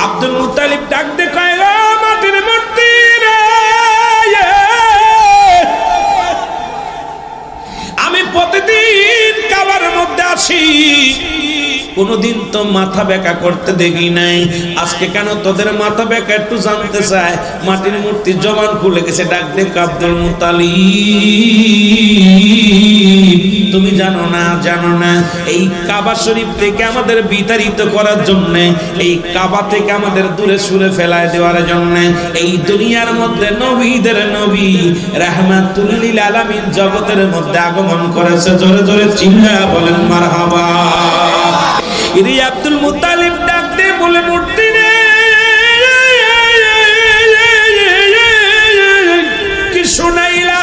Abdul Muttalib ডাক দে কয়, ও মাটির মূর্তি রে, আমি প্রতিদিন কাবার মধ্যে আসি, কোনদিন তো মাথা বেঁকা করতে দেখি নাই, আজকে কেন তোদের মাথা বেঁকা একটু জানতে চায়। মাটির মূর্তি জবান খুলে গেছে, ডাক দে আব্দুল মুত্তালিব, তুমি জানো না এই কাবা শরীফ থেকে আমাদের বিতাড়িত করার জন্য, এই কাবা থেকে আমাদের দূরে সরে ফেলায় দেওয়ার জন্য এই দুনিয়ার মধ্যে নবীদের নবী রাহমাতুল লিল আলামিন জগতের মধ্যে আগমন করেছে। জোরে জোরে চিল্লা বলেন মারহাবা। ইরি আব্দুল মুত্তালিব ডাক দিয়ে বলে, মূর্তি রে, কি শুনাইলা,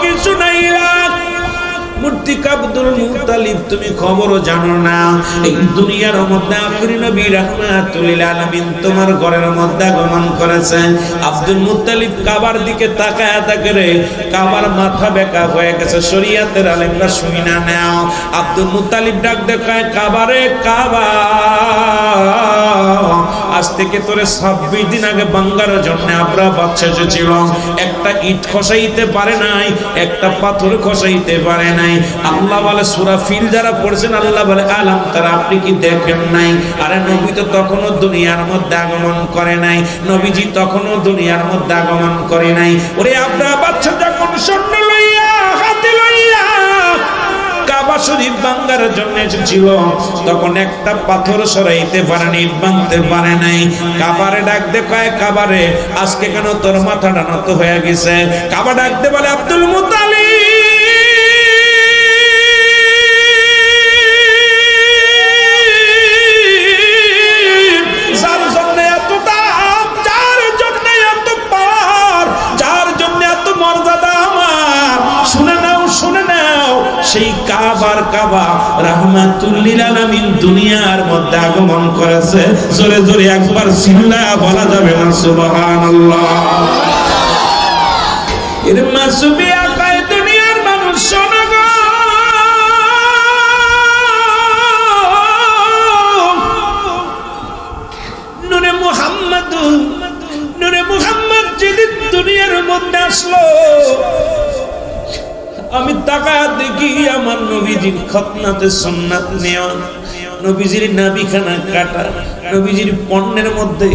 কি শুনাইলা। মূর্তি আব্দুল মুত্তালিব, তুমি খবরও জানো না, এই দুনিয়ার মধ্যে আখিরি নবী রাহমাতুল লিল আলামিন তোমার ঘরের মধ্যে আগমন করেছে। আব্দুল মুত্তালিব কাবার দিকে তাকায় থাকে রে, কাবার মাথা বেঁকা হয়ে গেছে। শরীয়তের আলেমরা শুনি না নাও। আব্দুল মুত্তালিব ডাক দেখায়, কাবারে কাবা, আজ থেকে তোরে 26 দিন আগে বাঙ্গার জন্য আমরা বাচ্চা ছিল, একটা ইট খসাইতে পারে নাই, একটা পাথর খসাইতে পারে নাই। আল্লাহ বলে, সূরা ফিল যারা পড়ছেন, আল্লাহ বলে, আলাম তারা, আপনি কি দেখেন নাই? আরে নবী তো তখনও দুনিয়ার মধ্যে আগমন করে নাই, নবীজি তখনও দুনিয়ার মধ্যে আগমন করে নাই। ওরে আপনার বাচ্চা যখন স্বর্ণ লইয়া হাতে লইয়া কাবা শরীফ ভাঙার জন্য এসেছিল, তখন একটা পাথর সরাইতে পারে নাই, ভাঙতে পারে নাই। কাবারে ডাক দে কয়, কাবারে আজকে কেন তোর মাথাটা নত হয়ে গেছে? কাবা ডাক দে বলে, আব্দুল মুত্তালিব, সেই কাবার কাবা রাহমাতুল লিল আলামিন দুনিয়ার মধ্যে আগমন করেছে। জোরে জোরে একবার চিল্লায়া বলা যাবে না সুবহানাল্লাহ। এর মাসুবিয়া কয়, দুনিয়ার মানুষ শোনো গো, নূরে মুহাম্মদ যেদিন দুনিয়ার মধ্যে আসলো, আমি তাকায়া দেখি আমার নবীজির খতনাতে সুন্নাত নেওয়া, নবীজির নাভিখানা কাটা, নবীজির পণ্যের মধ্যে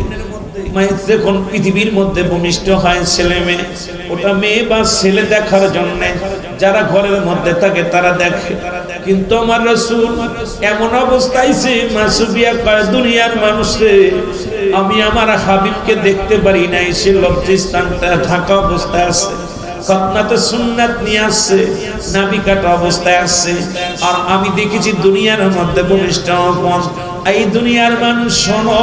মায়ের যখন পৃথিবীর মধ্যে ভূমিষ্ঠ হয় ছেলে মেয়ে, ওটা মেয়ে বা ছেলে দেখার জন্য যারা ঘরের মধ্যে থাকে তারা দেখে। কিন্তু আমার রাসূল এমন অবস্থায় সে মাসুবিয়া কয়, দুনিয়ার মানুষে আমি আমার হাবিবকে দেখতে পারি নাই, সে লজ্জাস্থানটা ঢাকা অবস্থায় আছে, খতনাতে সুন্নাত নিয়ে আসছে, নাভি কাটা অবস্থায় আসছে, আর আমি দেখেছি দুনিয়ার মধ্যে ভূমিষ্ঠ। এই দুনিয়ার মানুষ শোনো,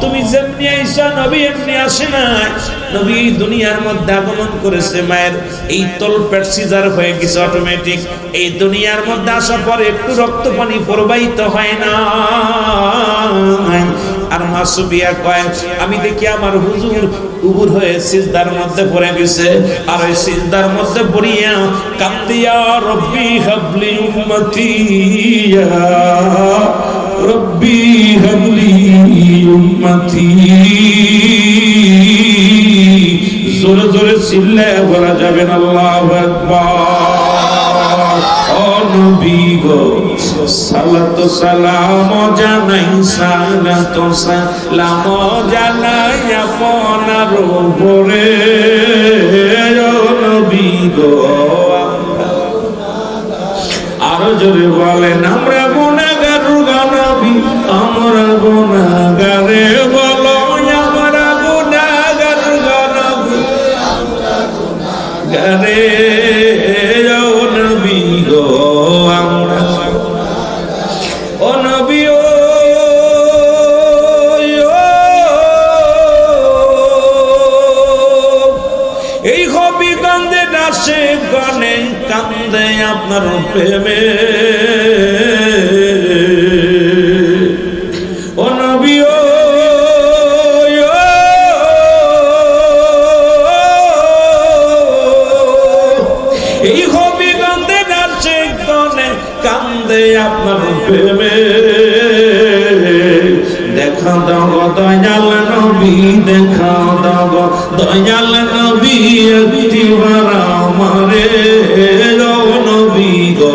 তুমি যেমনি আইসা নবী এমনি আসে নাই। নবী দুনিয়ার মধ্যে আগমন করেছে, মায়ের এই তলপেট সিজার হয়ে গেছে অটোমেটিক। এই দুনিয়ার মধ্যে আসার পরে একটু রক্ত পানি প্রবাহিত হয় না। আর মাসুবিয়া কয়, আমি দেখি আমার হুজুর উবুর হয়ে সিজদার মধ্যে পড়ে গেছে, আর ওই সিজদার মধ্যে পড়িয়া কান্দিয়া, রব্বি হাবলি উম্মতি, রব্বি হাবলি উম্মতি। জোরে জোরে চিল্লায়া বলা যাবে না আল্লাহু আকবার। ও নবী গো, সালাত সালাম জানাই, সালাত সালাম জানাই আপনার উপরে। ও নবী গো, আরো জোরে বলেন, আমরা গুনাহগার গো নবী, আমরা গুনাহগারে, বলো আমরা গুনাহগার গো নবী, গারে। ও নবী গো, আমরা, ও নবী, এই হবিগঞ্জে নাচে গানে কান্দে আপনার প্রেমে। ও নবী, এই হবিগঞ্জে নাচে গানে কান্দে আপনার প্রেমে। দেখা দাও দয়াল নবী দেখা দাও দয়াল নবী একটিবার আমারে নবী গো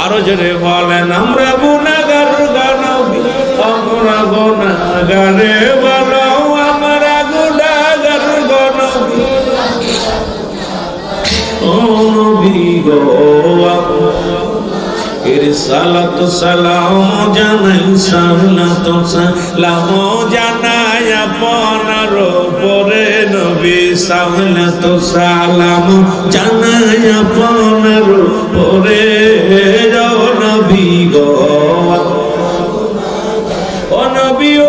আরো জোরে বলেন আমরা গুনাহগার নবী আমরা গুনাহগারে বলো আমরা গুনাহগার নবী ও নবী গো ইরসালাত সালাম জানাই সালাত সালাম জানাই আপনার উপরে নবী সালাত সালাম জানাই আপনার উপরে নবী গো ও নবী ও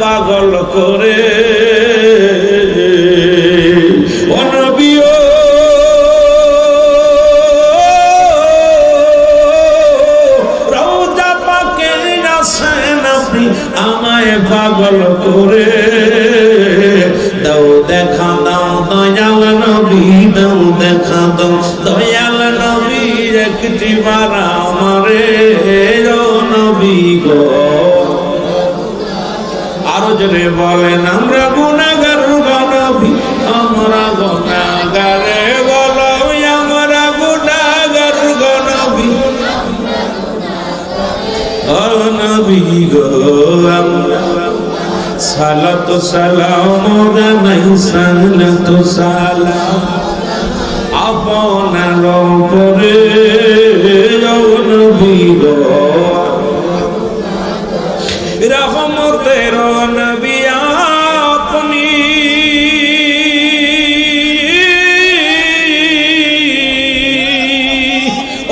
পাগল করে ও নবী ও রওজা পাকে আছেন আপনি আমায় পাগল করে দাও দেখা দাও দয়াল নবী দাও দেখা দাও দয়াল নবী একটিবার আমারে ও নবী গো আরো জোরে বলেন আমরা গুনাহগার নবী আমরা গুনাহগারে বলো আমরা গুনাহগার নবী ও নবী গো সালাত সালাম জানাই সালাত সালাম আপনার উপরে ও নবী গো রহমতের নবী আপনি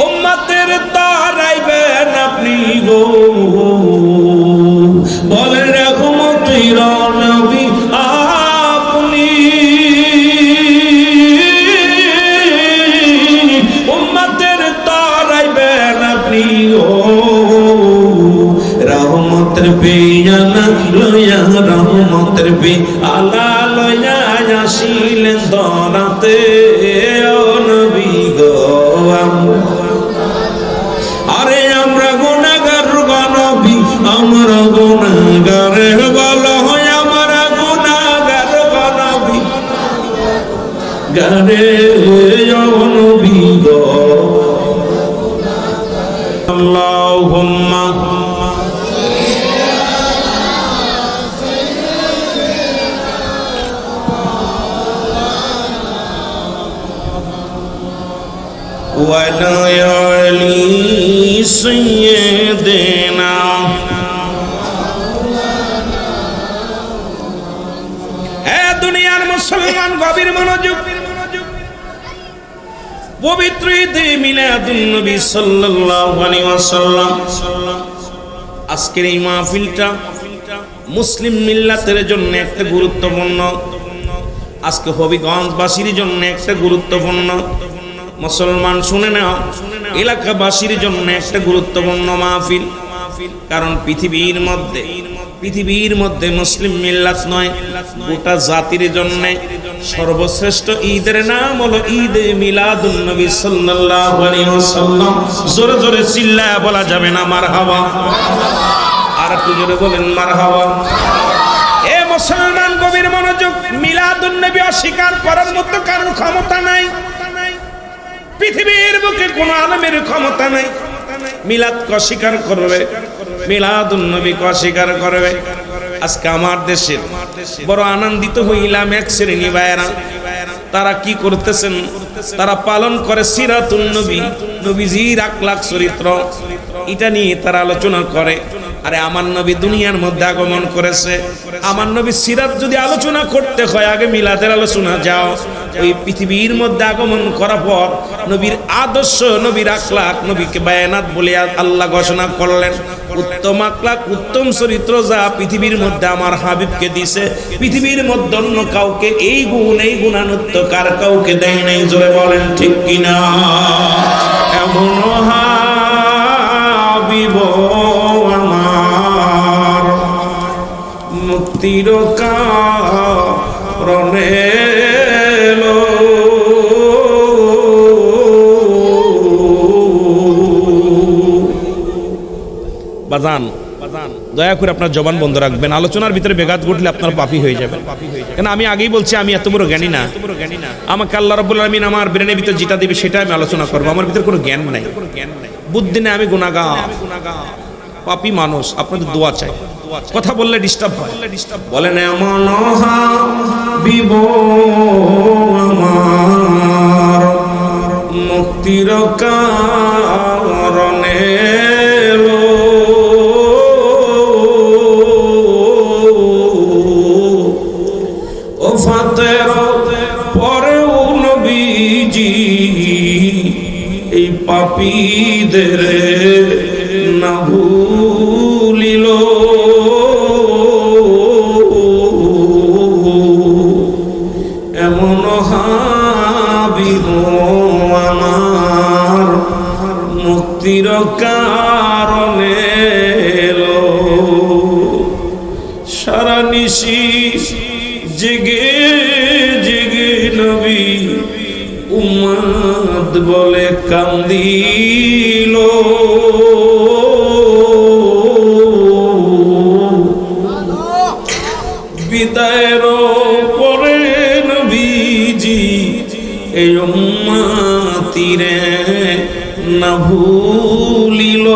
উম্মতের তারাইবেন আপনি গো বলে রহমতের নবী আপনি উম্মতের তারাইবেন আপনি গো রহমতের পেয়ালা লয়া রহমতের পেয়ালা লয়া আসিলেন দরাতে ও নবী গো আরে আমরা গুনাহগার নবী আমরা গুনাহগারে বলো আমরা গুনাহগার নবী গারে ও নবী গো আল্লাহুম্মা وعلى آل سيدنا দুনিয়ার মুসলমান গভীর মনোযোগ পবিত্র ঈদে মিলাদুন নবী সাল্লাল্লাহু আলাইহি ওয়াসাল্লাম আজকের এই মাহফিলটা মুসলিম মিল্লাতের জন্য একটা গুরুত্বপূর্ণ আজকে হবিগঞ্জবাসীর জন্য একটা গুরুত্বপূর্ণ মুসলমান শুনে নাও এলাকাবাসীর জন্য একটা গুরুত্বপূর্ণ মাহফিল কারণ পৃথিবীর মধ্যে মুসলিম মিল্লাত নয় গোটা জাতির জন্য সর্বশ্রেষ্ঠ ঈদের নাম হলো ঈদে মিলাদুন নবী সাল্লাল্লাহু আলাইহি ওয়াসাল্লাম জোরে জোরে চিল্লায়া বলা যাবে না মারহাবা আর একটু জোরে বলেন মারহাবা এ মুসলমান গভীর মনোযোগ মিলাদুন নবী অস্বীকার করার মতো কারণ ক্ষমতা নাই পৃথিবীর বুকে কোন আলেমের ক্ষমতা নাই মিলাদ কে অস্বীকার করবে মিলাদুন নবী কে অস্বীকার করবে আজকে আমার দেশের বড় আনন্দিত হইলাম এক শ্রেণী ভাইয়েরা তারা কি করতেছেন তারা পালন করে সিরাতুন নবী নবীজির আখলাক চরিত্র এটা নিয়ে তারা আলোচনা করে আরে আমার নবী দুনিয়ার মধ্যে আগমন করেছে আমার নবী সিরাত যদি আলোচনা করতে হয় আগে মিলাদের আলোচনা যাও ওই পৃথিবীর মধ্যে আগমন করার পর নবীর আদর্শ নবীর আখলাক নবীকে বায়ানাত বলে আল্লাহ ঘোষণা করলেন উত্তম আখলাক উত্তম চরিত্র যা পৃথিবীর মধ্যে আমার হাবিবকে দিয়েছে পৃথিবীর মধ্যে অন্য কাউকে এই গুণানুত্ব কার কাউকে দেয় নাই জোরে বলেন ঠিক কিনা এমন হাবিব আমার মুক্তির কারণে বাজান দয়া করে আপনার জবান বন্ধ রাখবেন, আলোচনার ভিতরে বেঘাত ঘটলে আপনার পাপী হয়ে যাবেন। কেন আমি আগেই বলছি আমি এত বড় জ্ঞানী না, আমাকে আল্লাহ রাব্বুল আলামিন আমার ব্রেনের ভিতর যেটা দিবে সেটা আমি আলোচনা করবো, আমার ভিতরে কোনো জ্ঞান নাই, বুদ্ধি নেই, আমি গুনাহগার পাপী মানুষ, আপনাদের দোয়া চাই। কথা বললে ডিস্টার্ব হয়, বলেন এমন হাবিব আমার মুক্তির কারণে ও ফাতের পরেও নবীজি এই পাপীদের না ভুলিল। এমন হাবিব আমার মুক্তির কারণে এলো। সারা নিশি জেগে জেগে নবী উম্মত বলে কান্দিল। বিদায়ের পরে নবীজি এই উম্মতিরে না ভুলিল।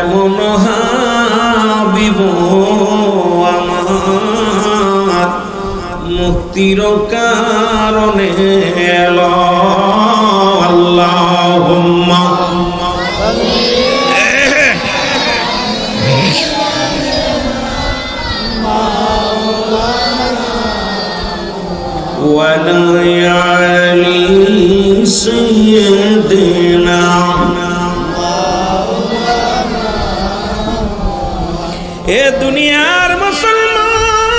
এমন হাবিব আমার মুক্তির কারণে এলো। আল্লাহুম্মা وعلى علي سيدنا এ দুনিয়ার মুসলমান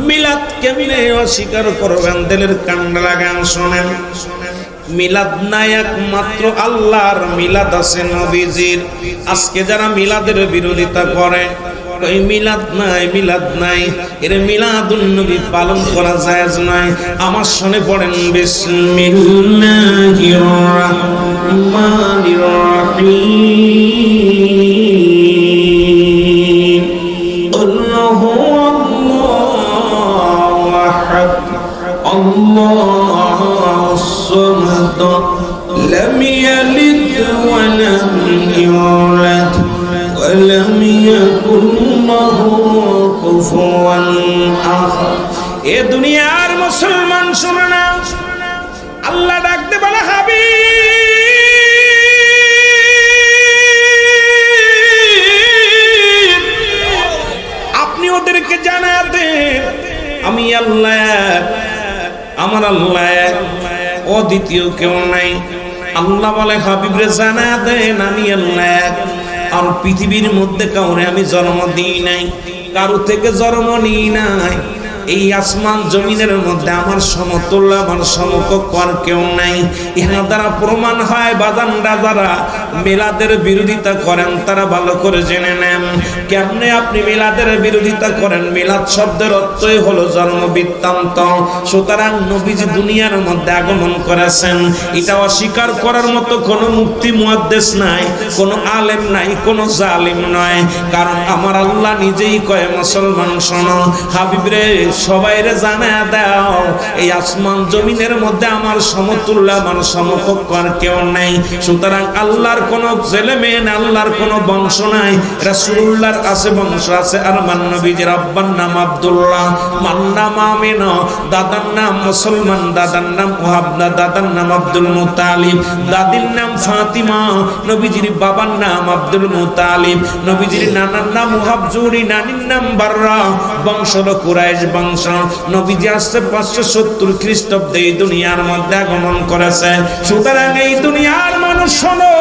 মিলাদ কেমনে অস্বীকার করবেন? দিলের কান্ডা লাগান শোনেন। মিলাদ নাই, একমাত্র আল্লাহর মিলাদ আছে নবীজির। আজকে যারা মিলাদের বিরোধিতা করে, ওই মিলাদ নাই মিলাদ নাই, এর মিলাদুন নবী পালন করা জায়েজ নাই। আমার শুনে পড়েন বিসমিল্লাহির রাহমানির রাহিম। আল্লাহু আহাদ আল্লাহুস সামাদ লাম ইয়ালিদ ওয়া লাম ইউলাদ ওয়া লাম ইয়াকুল লাহু কুফুয়ান আহাদ। এ দুনিয়ার মুসলমান শুনে না, আল্লাহ ডাকতে বলে হাবিব আপনি ওদেরকে জানা দেন আমি আল্লাহ, আমার আল্লাহ ও দ্বিতীয় কেউ নাই। আল্লাহ বলে হাবিবরে জানা দেন আমি আল্লাহ, আর পৃথিবীর মধ্যে কাউরে আমি জন্ম দিই নাই, কারো থেকে জন্ম নিই নাই। এই আসমান জমিনের মধ্যে আমার সমতুল্য আমার সমকক্ষ আর কেউ নাই। ইহা দ্বারা প্রমাণ হয় বাজানরা যারা মিলাদের বিরোধিতা করেন তারা ভালো করে জেনে নেন কেমনে আপনি মিলাদের বিরোধিতা করেন। মিলাদ শব্দের অর্থই হলো জন্ম বৃত্তান্ত। সুতরাং নবীজি দুনিয়ার মধ্যে আগমন করেছেন, এটা অস্বীকার করার মতো কোনো মুফতি মুহাদ্দিস নাই, কোনো আলেম নাই, কোনো জালিম নয়। কারণ আমার আল্লাহ নিজেই কয় মুসলমান শোনো, হাবিবরে সবাইরে জানায়া দাও এই আসমান জমিনের মধ্যে আমার সমতুল্য আমার সমকক্ষ আর কেউ নাই। সুতরাং আল্লাহর কোনো ছেলে মেয়ে না, আল্লাহর কোনো বংশ নাই। রাসূলুল্লাহর আছে বংশ আছে। আর মান নবীজির আব্বার নাম আব্দুল্লাহ, মার নাম আমিনা, দাদার নাম মুসলমান, দাদার নাম ওহাব, দাদার নাম আব্দুল মুতালিব, দাদির নাম ফাতিমা, নবীজির বাবার নাম আব্দুল মুতালিব, নবীজির নানার নাম ওহাব জুরি, নানির নাম বাররা, বংশ কুরাইশ বংশ। নবীজি আসছে 570 খ্রিস্টাব্দে এই দুনিয়ার মধ্যে আগমন করেছে। সুতরাং এই দুনিয়ার মানুষ শোনো,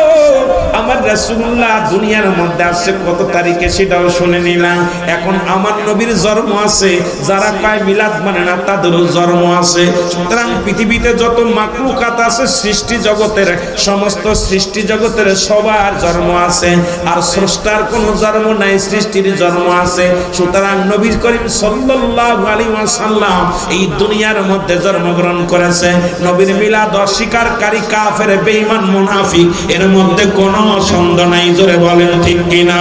আমার আমার রাসূলুল্লাহ দুনিয়ার মধ্যে আসছে কত তারিখে সেটাও শুনে নিলাম। এখন আমার নবীর জন্ম আছে, যারা কয় মিলাদ মানে না তাদেরও জন্ম আছে। সুতরাং পৃথিবীতে যত মাখলুকাত আছে সৃষ্টি জগতের, সমস্ত সৃষ্টি জগতের সবার জন্ম আছে, আর স্রষ্টার কোনো জন্ম নাই, সৃষ্টির জন্ম আছে। সুতরাং নবী করিম সাল্লাল্লাহু আলাইহি ওয়াসাল্লাম এই দুনিয়ার মধ্যে জন্মগ্রহণ করেছে। নবীর মিলাদ অস্বীকারী কাফের বেঈমান মুনাফিক এর মধ্যে কোনো সন্দেহ নাই। জোরে বলেন ঠিক কিনা?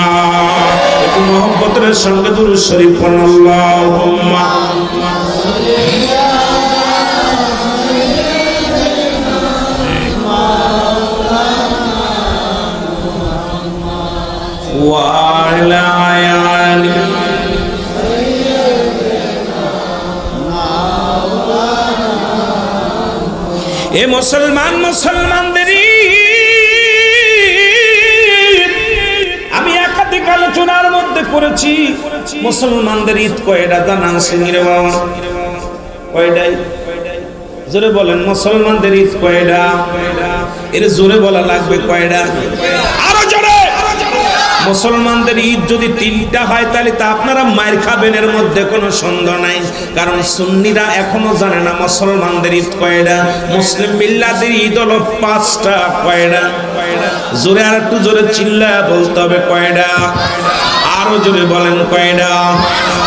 একটু মুহাব্বতের সঙ্গে দুরূদ শরীফ পড়ুন। আল্লাহুম্মা ওয়া আলা আলি এ মুসলমানদের আমি একাধিক আলোচনার মধ্যে করেছি। মুসলমানদের ঈদ কয়টা জানা আছে রে বাবা? কয়টাই? জোরে বলেন, মুসলমানদের ঈদ কয়টা? এর জোরে বলা লাগবে কয়টা? আরো জোরে। মুসলমানদের ঈদ যদি 3টা হয় তাহলে তা আপনারা মায়ের খাবেন, এর মধ্যে কোনো সন্দেহ নাই। কারণ সুন্নিরা এখনো জানে না মুসলমানদের ঈদ কয়টা। মুসলিম মিল্লাতের ঈদ হলো 5টা। কয়টা? জোরে, আর একটু জোরে চিল্লায় বলতে হবে কয়টা? আরো জোরে বলেন কয়টা?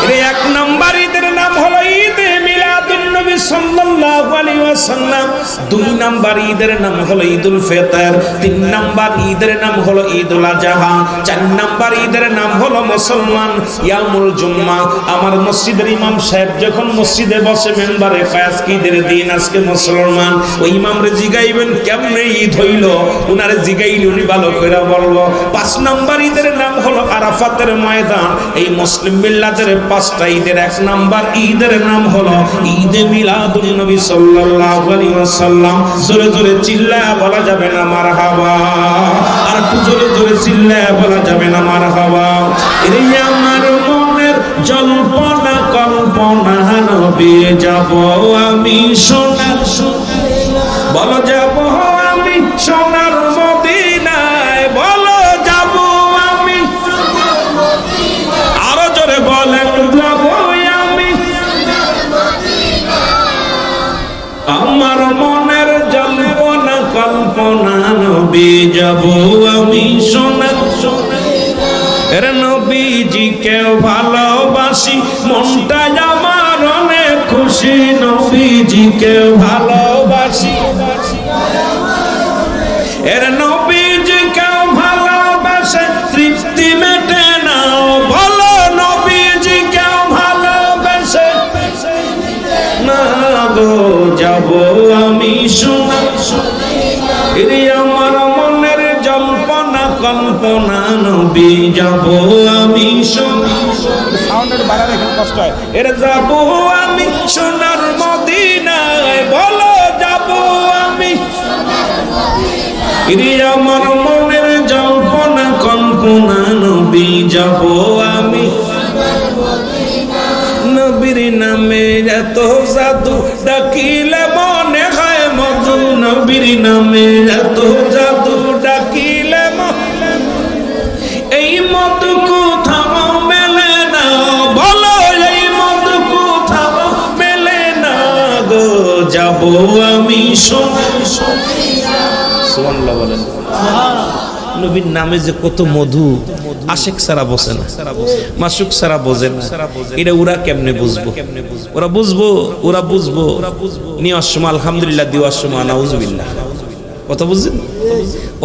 এর 1 নম্বর ঈদের নাম হলো ঈদ মিলাদুন নবী সাল্লাল্লাহু আলাইহি ওয়াসাল্লাম। 2 নম্বর ঈদের নাম হলো ঈদুল ফিতর। 3 নম্বর ঈদের নাম হলো ঈদুল আযহা। 4 নম্বর ঈদের নাম হলো মুসলমান ইয়ামুল জুম্মা। আমার মসজিদের ইমাম সাহেব যখন মসজিদে বসে মেম্বারে ফায়াজ কি ঈদের দিন, আজকে মুসলমান, ওই ইমামরে জিগাইবেন কেমনে ঈদ হইল, উনারে জিগাইলে উনি ভালো করে বলবো। 5 নম্বর ঈদের নাম হলো আরাফাতের ময়দান। এই মুসলিম মিল্লাতের 5টা ঈদের 1 নম্বর ঈদের নাম হলো ঈদে মিলাদুন নবী সাল্লাল্লাহু আলাইহি ওয়াসাল্লাম। জোরে জোরে চিল্লায়া বলা যাবে না মারহাবা? আর একটু জোরে জোরে চিল্লায়া বলা যাবে না মারহাবা? এই আমার মনের জল্পনা কল্পনা নবী যাব আমি সোনার, বলো যাব আমি সোনার মদিনায়, বলো যাব আমি, আরো জোরে বলেন যাব আমি, আমার মনের জল্পনা কল্পনা নবী যাব আমি সোনার, এর নবীজিকে ভালোবাসি মনটা আমার অনেক খুশি, নবীজিকে ভালোবাসি, এর নবীজিকে ভালোবাসে তৃপ্তি মেটে না, বলো নবীজিকে ভালোবাসে না গো যাব আমি সোনার, আমার মনের জল্পনা কল্পনা নবী যাব আমি সোনার, সাউন্ডের বাড়ার এখানে কষ্ট হয়, এর যাব আমি সোনার মদিনায়, বলো যাব আমি, আমার মনের জল্পনা কল্পনা নবী যাব আমি, নবীর নামে এত জাদু ডাকিলে মনে হয় মধু, নবীর নামে এত জাদু ডাকিলে এই মধু কোথাও মেলে না, বলো এই মধু কোথাও মেলে না গো যাব আমি সোনার, সুবহানাল্লাহ বলেন। নবীর নামে যে কত মধু, আশিক সারা বোঝে না, মাসুক সারা বোঝে না, এটা ওরা কেমনে বুঝবো? ওরা বুঝবো নিয়ার সময় আলহামদুলিল্লাহ, দিওয়ার সময় নাউজুবিল্লাহ, কথা বুঝছেন?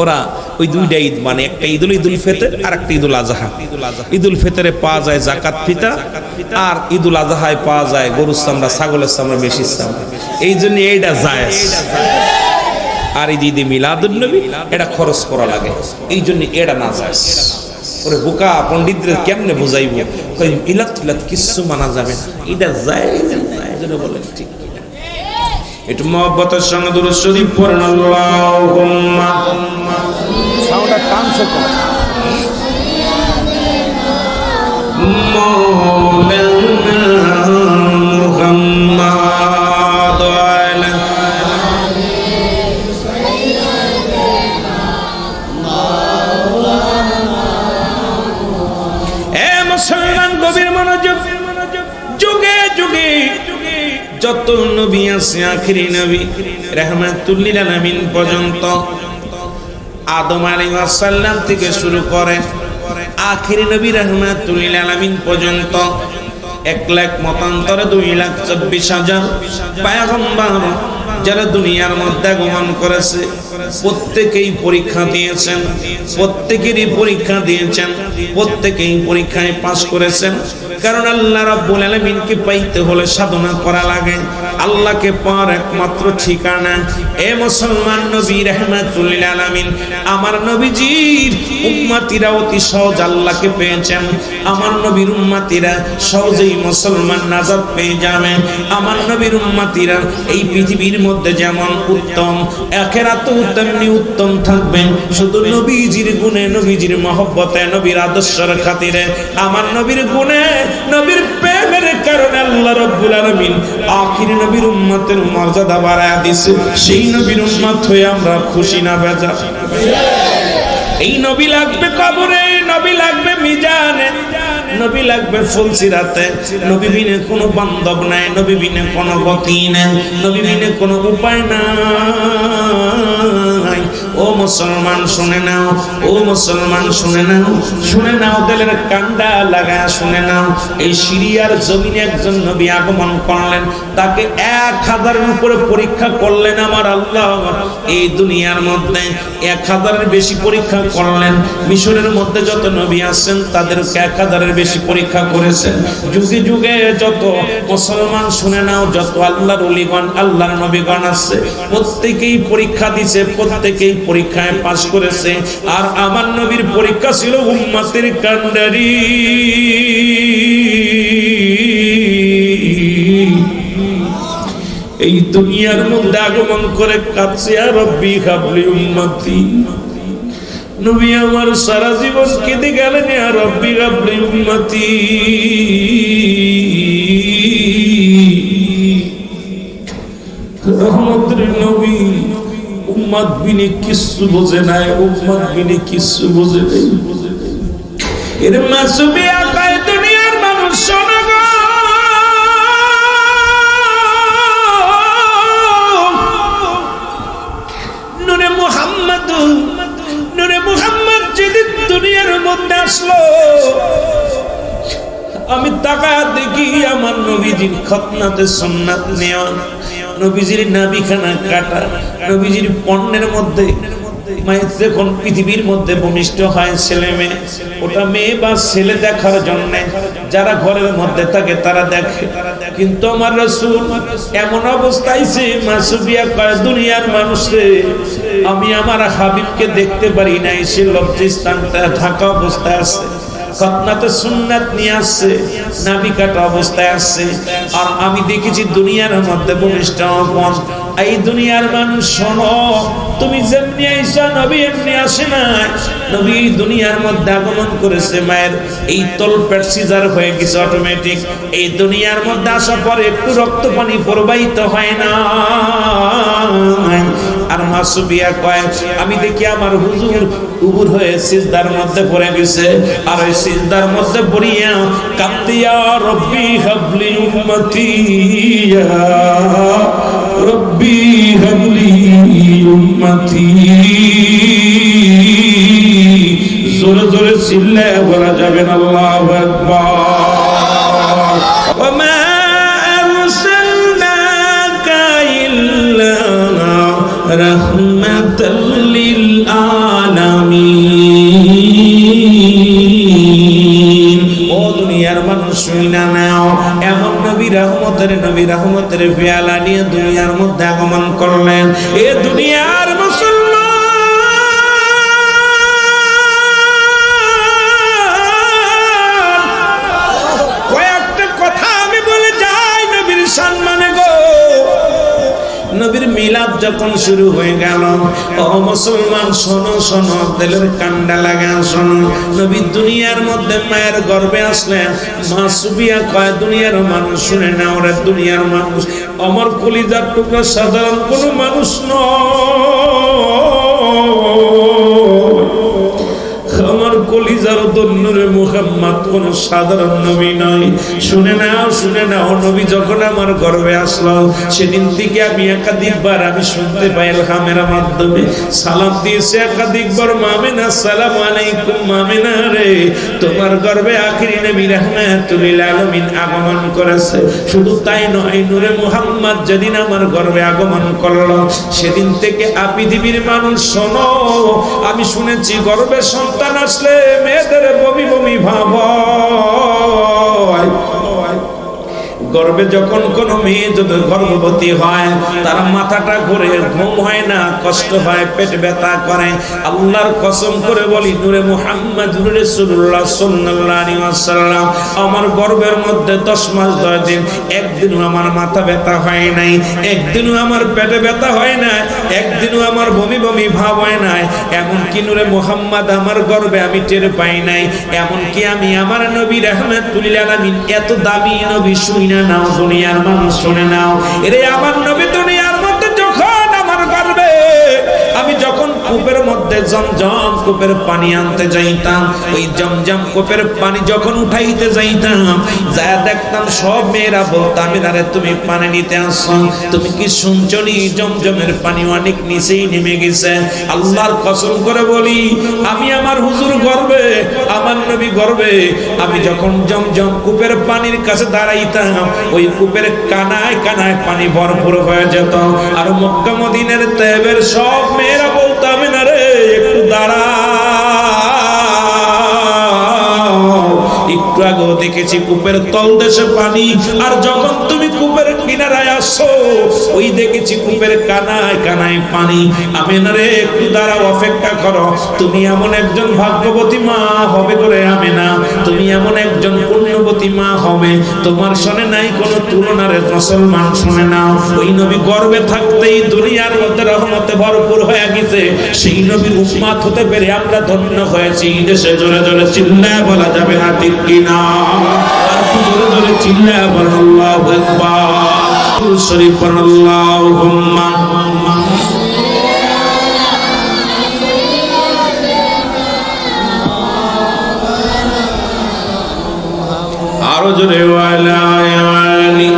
ওরা ওই 2টা ঈদ মানে, একটা ঈদুল ফিতর আর একটা ঈদুল আযহা। ঈদুল ফিতরে পাওয়া যায় যাকাত ফিতা, আর ঈদুল আযহায় পাওয়া যায় গরুর চামড়া, ছাগলের চামড়া, বেশি চামড়া, এই জন্য এইটা জায়েজ। আর ঈদে মিলাদুন নবী এটা খরচ করা লাগে, এই জন্য এটা না যায়। ওরে বোকা পণ্ডিতদের কেমনে বোঝাইব? মিলাদ টিলাদ কিছু মানা যাবে না, এটা যায় বলেন ঠিক কিনা? একটু মহব্বতের সঙ্গে দুরূদ শরীফ পড়েন। আল্লাহুম্মা সাউন্ডটা কানছে কম, মাওলানা মুহাম্মদ আলা যত নবী আছে আখিরি নবী রাহমাতুল লিল আলামিন পর্যন্ত আদম আলাইহিস সালাম থেকে শুরু করে আখিরি নবী রাহমাতুল লিল আলামিন পর্যন্ত 1 লাখ মতান্তরে 2,24,000 পয়গম্বর যারা দুনিয়ার মধ্যে আগমন করেছে প্রত্যেকেই পরীক্ষা দিয়েছেন, প্রত্যেকেরই পরীক্ষা দিয়েছেন, প্রত্যেকেই পরীক্ষায় পাস করেছেন। কারণ আল্লাহ রাব্বুল আলামিনকে পাইতে হলে সাধনা করা লাগে। আল্লাহকে পাওয়ার একমাত্র ঠিকানা এ মুসলমান নবী রাহমাতুল লিল আলামিন আমার নবীজির উম্মতিরা অতি সহজ আল্লাহকে পেয়েছেন। আমার নবীর উম্মতিরা সহজেই মুসলমান নাজাত পেয়ে যাবে। আমার নবীর উম্মতিরা এই পৃথিবীর মধ্যে যেমন উত্তম আখিরাতেও তেমনি উত্তম থাকবেন। শুধু নবীজির গুণে, নবীজির মহব্বতে, নবীর আদর্শের খাতিরে, আমার নবীর গুণে, নবীর প্রেমের কারণে আল্লাহ রাব্বুল আলামিন আখিরি নবীর উম্মতের মর্যাদা বাড়ায় দিয়েছে। সেই নবীর উম্মত হয়ে আমরা খুশি না বেজার? এই নবী লাগবে কবরে, নবী লাগবে মিজানে, নবী লাগবে ফুলসিরাতে। নবী বিনে কোনো বান্ধব নাই, নবী বিনে কোনো গতি নাই, নবী বিনে কোনো উপায় নাই। ও মুসলমান শুনে নাও, ও মুসলমান শুনে নাও, শুনে নাও, দিলের কান্ডা লাগা শুনে নাও। এই সিরিয়ার জমিনে একজন নবী আগমন করলেন, তাকে 1000-এর উপরে পরীক্ষা করলেন আমার আল্লাহ। এই দুনিয়ার মধ্যে 1000-এর বেশি পরীক্ষা করলেন। মিশরের মধ্যে যত নবী আছেন তাদেরকে 1000-এর বেশি পরীক্ষা করেছেন। যুগে যুগে যত মুসলমান শুনে নাও, যত আল্লাহর ওলিগণ, আল্লাহর নবীগণ আছে, প্রত্যেকেই পরীক্ষা দিছে, প্রত্যেকেই পরীক্ষায় পাস করেছে। আর আমার নবীর পরীক্ষা ছিল উম্মতের কান্ডারি। এই দুনিয়ার মধ্যে আগমন করে কাঁদছে, আর রব্বি হাবলি উম্মতি। নবী আমার সারা জীবন কেঁদে গেলেন, আর রব্বি হাবলি উম্মতি। রহমতের নবী উম্মত বিনে কিচ্ছু বোঝে নাই, উম্মত বিনে কিচ্ছু বোঝে নাই। এর মাসুবি আকায় দুনিয়ার মানুষ শোনা গো, নূরে মুহাম্মদ, নূরে মুহাম্মদ যেদিন দুনিয়ার মধ্যে আসলো, আমি তাকায় দেখি আমার নবীজির খতনাতে সুন্নাত নেওয়া, নবীজির নাবিখানা কাটা, নবীজির পণ্যের মধ্যে মায়ের যখন পৃথিবীর মধ্যে ভূমিষ্ঠ হয় ছেলে মেয়ে, ওটা মেয়ে বা ছেলে দেখার জন্য যারা ঘরের মধ্যে থাকে তারা দেখে। কিন্তু আমার রাসূল এমন অবস্থায় সে মাসুবিয়া কয়, দুনিয়ার মানুষে আমি আমার হাবিবকে দেখতে পারি নাই, সে লজ্জাস্থানটা ঢাকা অবস্থায় আছে। খতনাতে সুন্নাত নিয়ে আসছে, নাবি কাটা অবস্থায় আসছে। আর আমি দেখেছি দুনিয়ার মধ্যে ভূমিষ্ঠ হন। এই দুনিয়ার মানুষ শোনো, তুমি যেমনি আইসা নবী এমনি আসে না। নবী দুনিয়ার মধ্যে আগমন করেছে, মায়ের এই তলপেট সিজার হয়ে গেছে অটোমেটিক। এই দুনিয়ার মধ্যে আসার পরে একটু রক্ত পানি প্রবাহিত হয় না। আর মাসুবিয়া কয়, আমি দেখি আমার হুজুর উবুর হয়ে সিজদার মধ্যে পড়ে গেছে। আর ওই সিজদার মধ্যে পড়িয়া কাঁদতে, ইয়া রব্বি হাবলি উম্মতি, ইয়া রব্বি হাবলি উম্মতি। জোরে জোরে চিল্লায় বলা যাবে না আল্লাহু আকবার। ওমা আরসালনাকা ইল্লা রাহমাতাল লিল আলামিন। ও দুনিয়ার মানুষ শুইনা নাও, এমন নবী রহমতের পেয়ালা নিয়ে দুনিয়ার মধ্যে আগমন করলেন। এ দুনিয়ার কয়েকটা কথা আমি বলে যাই নবীর সম্মানে গো। নবীর মিলাদ যখন শুরু হয়ে গেল, ও মুসলমান শোনো শোনো, দিলের কান্ডা লাগা শোনো। নবী দুনিয়ার মধ্যে মায়ের গর্ভে আসলেন। মাসুবিয়া কয়, দুনিয়ার মানুষ শুনে না, ওরা দুনিয়ার মানুষ, আমার কলিজার টুকরা সাধারণ কোনো মানুষ নয়। আমার কলিজার নূরে মুহাম্মদ কোন সাধারণ নবী নয়। শুনে নাও নবী যখন আমার গর্ভে আসলো সেদিন থেকে আমি একাধিকবার আমি শুনতে পাই ইলহামের মাধ্যমে সালাম দিয়েছে একাধিকবার, মামিনা আসসালামু আলাইকুম মামিনা রে, তোমার গর্ভে আখিরি নবী রাহমাতুল লিল আলামিন আগমন করেছে। শুধু তাই নয়, নূরে মুহাম্মদ যেদিন আমার গর্ভে আগমন করলো সেদিন থেকে পৃথিবীর মানুষ শোনো, আমি শুনেছি গর্ভে সন্তান আসলে মেয়েদের বমি বমি ভাব হয়। গর্ভে যখন কোনো মেয়ে যদি গর্ভবতী হয় তার মাথাটা ঘুরে, ঘুম হয় না, কষ্ট হয়, পেট ব্যথা করে। আল্লাহর কসম করে বলি নূরে মুহাম্মদুর রাসূলুল্লাহ সাল্লাল্লাহু আলাইহি ওয়াসাল্লাম আমার গর্ভের মধ্যে 10 মাস 10 দিন একদিনও আমার মাথা ব্যথা হয় নাই, একদিনও আমার পেটে ব্যথা হয় না, একদিনও আমার বমি বমি ভাব হয় নাই। এমনকি নূরে মুহাম্মদ আমার গর্ভে আমি টের পাই নাই। এমনকি আমি আমার নবী রাহমাতুল লিল আলামিন এত দামি নবী শুনি না নাও, দুনিয়ার মানুষ শুনে নাও, এরে আমার নবী দুনিয়ার মধ্যে যখন আমার গর্ভে আমি যখন কূপের মধ্যে জমজম কূপের পানি আনতে যাইতাম, ওই জমজম কূপের পানি যখন উঠাইতে যাইতাম যা দেখতাম সব মেয়েরা বলতাম আরে তুমি পানি নিতে আসছো, তুমি কি শুনছো নি জমজমের পানি অনেক নিচেই নেমে গেছে। আল্লাহর কসম করে বলি আমি আমার হুজুর গর্বে, আমার নবী গর্বে আমি যখন জমজম কূপের পানির কাছে দাঁড়াইতাম ওই কূপের কানায় কানায় পানি ভরপুর হয়ে যেত। আর মক্কা মদিনার তায়েবের সব মেয়েরা বলতাম না রে একটু দাঁড়া, একটু আগেও দেখেছি কূপের তলদেশে পানি, আর যখন তুমি কূপের কিনারায় আসছো ওই দেখেছি কূপের কানায় কানায় পানি। আমি না রে একটু দাঁড়াও, অপেক্ষা করো, তুমি এমন একজন ভাগ্যবতী মা হবে করে আমি না, তুমি এমন একজন পুণ্যবতী মা হবে তোমার সনে নাই কোনো তুলনা রে মুসলমান শুনে নাও। ওই নবী গর্বে থাকতেই দুনিয়ার মধ্যে রহমতে ভরপুর হয়ে গেছে, সেই নবীর উম্মত হতে পেরে আমরা ধন্য হয়েছি। দেশে জোরে জোরে চিল্লায় বলা যাবে না ঠিক কিনা? আর জোরে জোরে চিল্লায় বলেন আল্লাহু আকবার, শরীফ পড়েন আল্লাহুম্মা আরো জোরে ওয়ালা আলি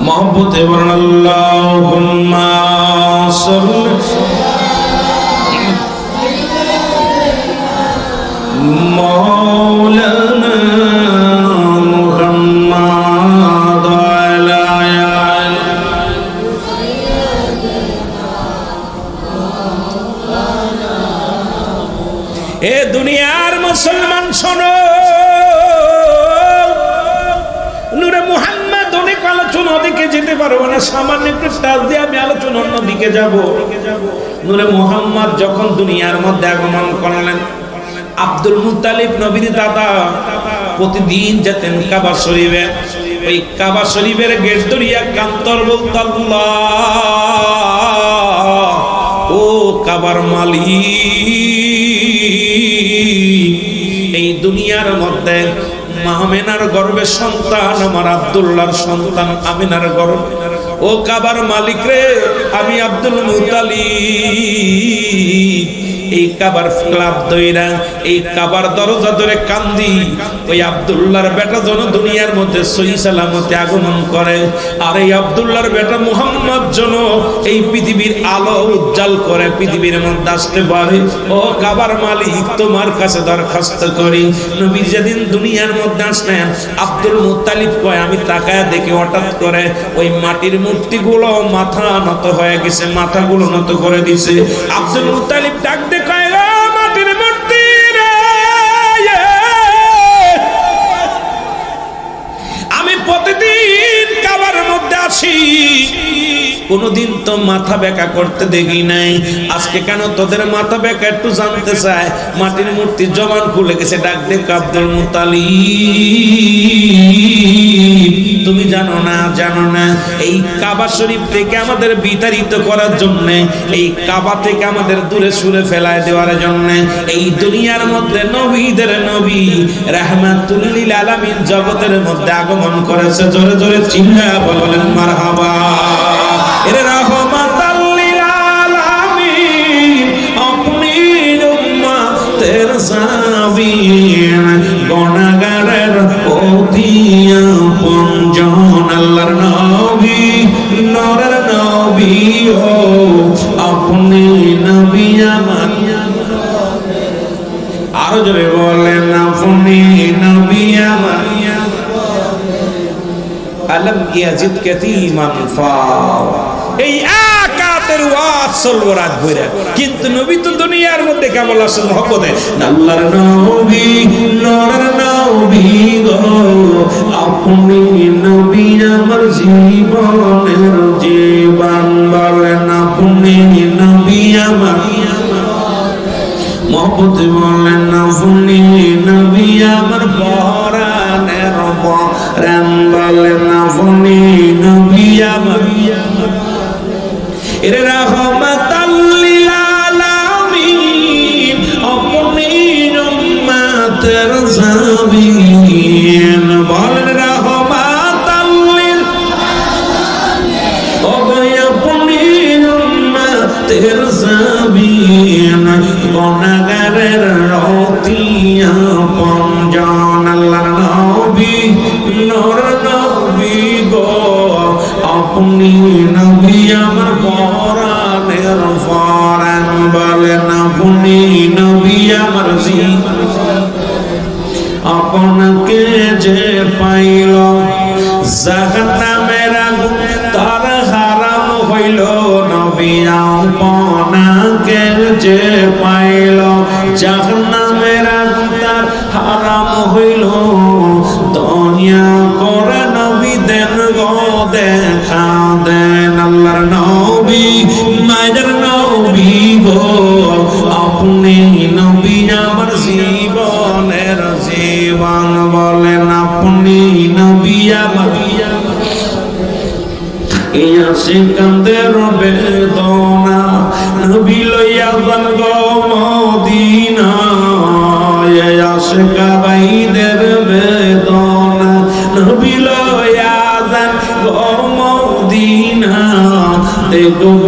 মোহাম্মতে বলেন আল্লাহুম্মা সাল্লি মাওলানা মুহাম্মদ ওয়ালা আলি এ দুনিয়ার মুসলমান শোনো, নূরে মুহাম্মদ অনেক আলোচনা ওদিকে যেতে পারবো না, সামান্য একটু টাচ দিয়ে আমি আলোচনা অন্যদিকে যাব। নূরে মুহাম্মদ যখন দুনিয়ার মধ্যে আগমন করলেন, আব্দুল মুত্তালিব নবীর দাদা প্রতিদিন যেতেন কাবা শরীফে, ওই কাবা শরীফের গেট ধরিয়া কান্তর বলত আল্লাহ ও কাবার মালিক, এই দুনিয়ার মধ্যে আমিনার গর্ভে সন্তান আমার আব্দুল্লাহর সন্তান আমিনার গর্ভে, ও কাবার মালিক রে আমি আব্দুল মুত্তালিব এই কাবার ক্লাব দইরা এই কাবার দরজা ধরে কান্দি ওই আব্দুল্লাহর বেটা যেন দুনিয়ার মধ্যে সহি সালামতে আগমন করে, আর এই আব্দুল্লাহর বেটা মুহাম্মদ যেন এই পৃথিবীর আলো উজ্জ্বল করে পৃথিবীর মধ্যে আসতে পারে। ও কাবার মালিক তোমার কাছে দরখাস্ত করি, নবী যেদিন দুনিয়ার মধ্যে আসলেন আব্দুল মুত্তালিব কয় আমি তাকায়া দেখি হঠাৎ করে ওই মাটির মূর্তিগুলো মাথা নত হয়ে গেছে, মাথাগুলো নত করে দিছে। আব্দুল মুত্তালিব ডাক দে কয় মাটির মূর্তি রে, আমি প্রতিদিন কাবার মধ্যে আসি, কোনদিন তো মাথা বেঁকা করতে দেখি নাই, আজকে কেন তোদের মাথা বেঁকা একটু জানতে চায়। মাটির মূর্তি জবান খুলে গেছে, ডাক দে আব্দুল মুত্তালিব তুমি জানো না এই কাবা শরীফ থেকে আমাদের বিতাড়িত করার জন্য, এই কাবা থেকে আমাদের দূরে সরে ফেলায় দেওয়ার জন্য এই দুনিয়ার মধ্যে নবীদের নবী রাহমাতুল লিল আলামিন জগতের মধ্যে আগমন করেছে। জোরে জোরে চিল্লায়া বলেন মারহাবা। এর রহমাত গো আপনি নবী আমার, আরো জোরে বলেন আপনি নবী আমার। আলম ইয়াজিদ কাতীমান ফাও, এই আকাতের ওয়াজ চলবো রাত ভরে, কিন্তু নবী তো দুনিয়ার মধ্যে কেবল আসল মহব্বতে। আল্লাহর নবী নূরের নবী গো আপনি নবী আমার জীবনের জীবন, বলেন আপনি নবী আমার মহব্বতে, বলেন আপনি নবী আমার পরাণের পরাণ, বলেন আপনি নবী আমার এর রাহমাতাল লিল আলামিন, আপনি উম্মতের জামিন, বলেন রাহমাতাল লিল আলামিন, আপনি উম্মতের জামিন, গুনাহগারের রতিয়া পঞ্জন। আল্লাহর নবী নূর নবী গো আপনি নবী আমার পরাণের পরাণ, বলেন আপনি নবী আমার জীবন। আপনাকে যে পাইল জাহান্নামের আগুন তার হারাম হইল নবী, আপনাকে যে পাইল জাহান্নামের আগুন তার হারাম হইল, দয়া করে নবী দেন গো দেখা দেন। আল্লাহর নবী মায়ের নবী গো আপনি নবী আমার জীবনের জীবন, বলেন আপনি নবী আমার সিকান্দের বেদনা, নবী লইয়া যান গো মদিনা, আশিকা বাইদের বেদনা, নবী লইয়া যান গো মদিনা, দেখব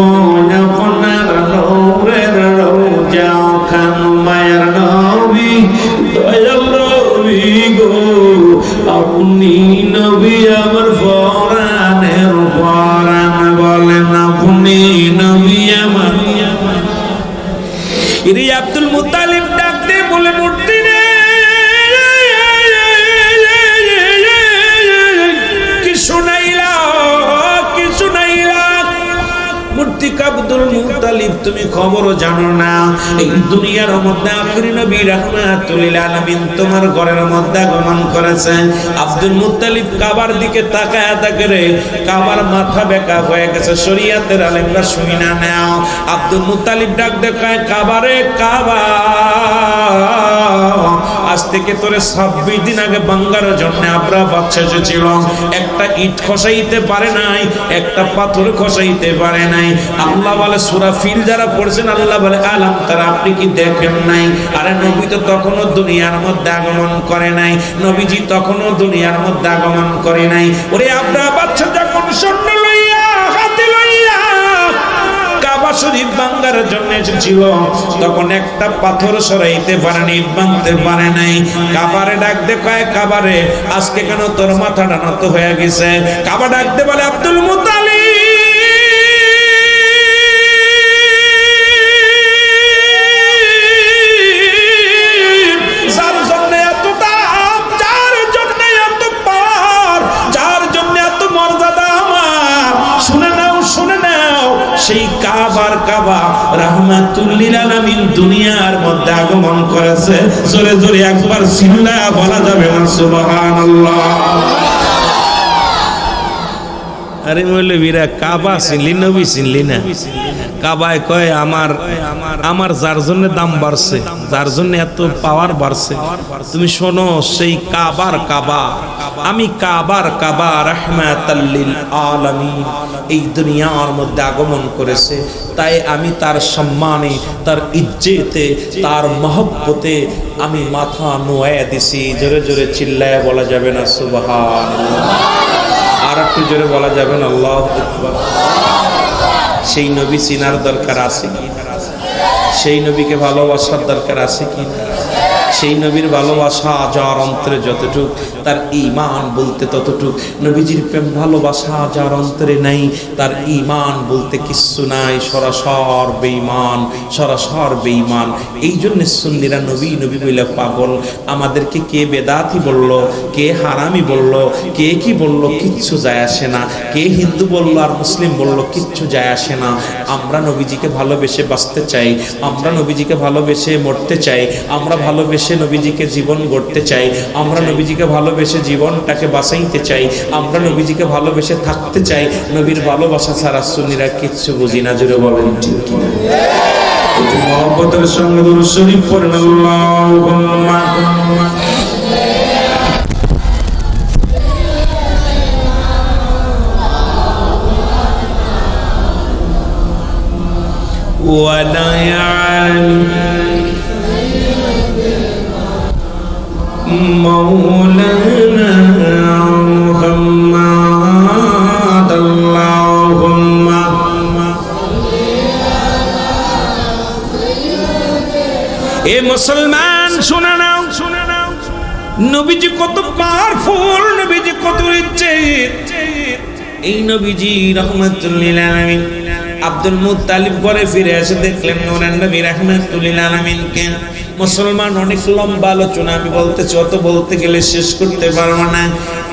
আপনার নূরের রওজা খান, মায়ের নবী দয়াল নবী গো আপনি নবী আমার পরাণের পরাণ, বলেন আপনি নবী আমার। ইরে আব্দুল মুত্তালিব ডাক দিয়ে বলে মূর্তি রে কি শুনাইলা, কি শুনাইলা। মূর্তি আব্দুল মুত্তালিব তুমি খবরও জানো না, এই দুনিয়ার মধ্যে আখিরি নবী রাহমাতুল লিল আলামিন তোমার ঘরের মধ্যে আগমন করেছে। আব্দুল মুত্তালিব কাবার দিকে তাকায় তাকারে কাবার মাথা বেঁকা হয়ে গেছে, শরীয়তের আলেমরা শুনি না নাও। আব্দুল মুত্তালিব ডাক দেখায় কাবারে কাবা, আজ থেকে তোরে 26 দিন আগে বাঙ্গার জন্য আবরা বাদশা ছিল, একটা ইট খসাইতে পারে নাই, একটা পাথর খসাইতে পারে নাই। আল্লাহ বলে সূরা ফিল যারা পড়ছেন, আল্লাহ বলে আলাম তারা আপনি কি দেখেন নাই? আরে নবী তো তখনও দুনিয়ার মধ্যে আগমন করে নাই, নবীজি তখনও দুনিয়ার মধ্যে আগমন করে নাই। ওরে আবরা বাদশা যখন সৈন্য লইয়া হাতে লইয়া কাবা শরীফ ভাঙার জন্য এসেছিল, তখন একটা পাথর সরাইতে পারেনি, ভাঙতে পারে নাই। কাবারে ডাক দেখায় কাবারে আজকে কেন তোর মাথাটা নত হয়ে গেছে? কাবা ডাকতে বলে আব্দুল মুত্তালিব সেই কাবার কাবা রাহমাতুল লিল আলামিন দুনিয়ার মধ্যে আগমন করেছে। জোরে জোরে একবার চিল্লায়া বলা যাবে না সুবহানাল্লাহ। আরে মৌলবীরা কাবা চিনলি নবী চিনলি না? কাবায় কয় আমার যার জন্য দাম বাড়ছে, যার জন্য এত পাওয়ার বাড়ছে, তুমি শোনো সেই কাবার কাবা, আমি কাবার কাবা রাহমাতাল লিল আলামিন এই দুনিয়ার মধ্যে আগমন করেছে, তাই আমি তার সম্মানে, তার ইজ্জতে, তার মহব্বতে আমি মাথা নোয়া দিছি। জোরে জোরে চিল্লায় বলা যাবে না সুবহানাল্লাহ? আর একটু জোরে বলা যাবে না আল্লাহু আকবার? সেই নবী চিনার দরকার আছে কি? সেই নবীকে ভালোবাসার দরকার আছে কি? সেই নবীর ভালোবাসা যার অন্তরে যতটুক, তার ঈমান বলতে ততটুক। নবীজির প্রেম ভালোবাসা যার অন্তরে নাই, তার ঈমান বলতে কিচ্ছু নাই, সরাসর বেঈমান, সরাসর বেঈমান। এই জন্য সুন্নিরা নবী নবী বলে পাগল। আমাদেরকে কে বেদাতি বলল, কে হারামি বলল, কে কি বলল, কিচ্ছু যায় আসে না। কে হিন্দু বলল আর মুসলিম বলল, কিচ্ছু যায় আসে না। আমরা নবীজিকে ভালোবেসে বাঁচতে চাই, আমরা নবীজিকে ভালোবেসে মরতে চাই, আমরা ভালোবেসে নবীজিকে জীবন গড়তে চাই, আমরা নবীজিকে ভালোবেসে জীবনটাকে বাঁচাইতে চাই, আমরা নবীজিকে ভালোবেসে থাকতে চাই। নবীর ভালোবাসা ছাড়া সুন্নিরা কিচ্ছু বুঝি না। জোরে বলেন ঠিক কিনা? মহব্বতের সঙ্গে দুরূদ শরীফ পড়েন আল্লাহুম্মা ولا مولانا محمد اللهم এ মুসলমান শুনে নাও, শুনে নাও, নবীজি কত পাওয়ারফুল, নবীজি কত ইজ্জত। এই নবীজি রাহমাতুল লিল আলামিন আব্দুল মুত্তালিব ঘরে ফিরে এসে দেখলেন নূরের নবী রাহমাতুল লিল আলামিনকে। মুসলমান অনেক লম্বা আলোচনা আমি বলতেছি, অত বলতে গেলে শেষ করতে পারবো না।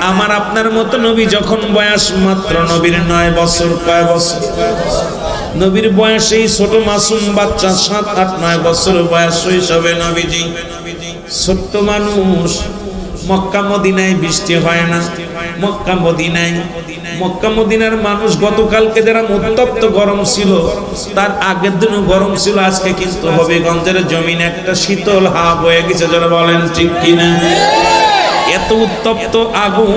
আমার আপনার মতো নবী যখন বয়স মাত্র নবীর 9 বছর, কয় বছর? নবীর বয়স এই ছোট মাসুম বাচ্চা 7, 8, 9 বছর বয়স, শৈশবে নবীজি ছোট্ট মানুষ। মক্কা মদিনায় বৃষ্টি হয় না, মক্কা মদিনায়, মক্কা মদিনার মানুষ গতকালকে যারা উত্তপ্ত গরম ছিল, তার আগের দিনও গরম ছিল, আজকে কিন্তু হবিগঞ্জের জমিনে একটা শীতল হাওয়া বয়ে গেছে। যারা বলেন ঠিক কিনা? এত উত্তপ্ত আগুন।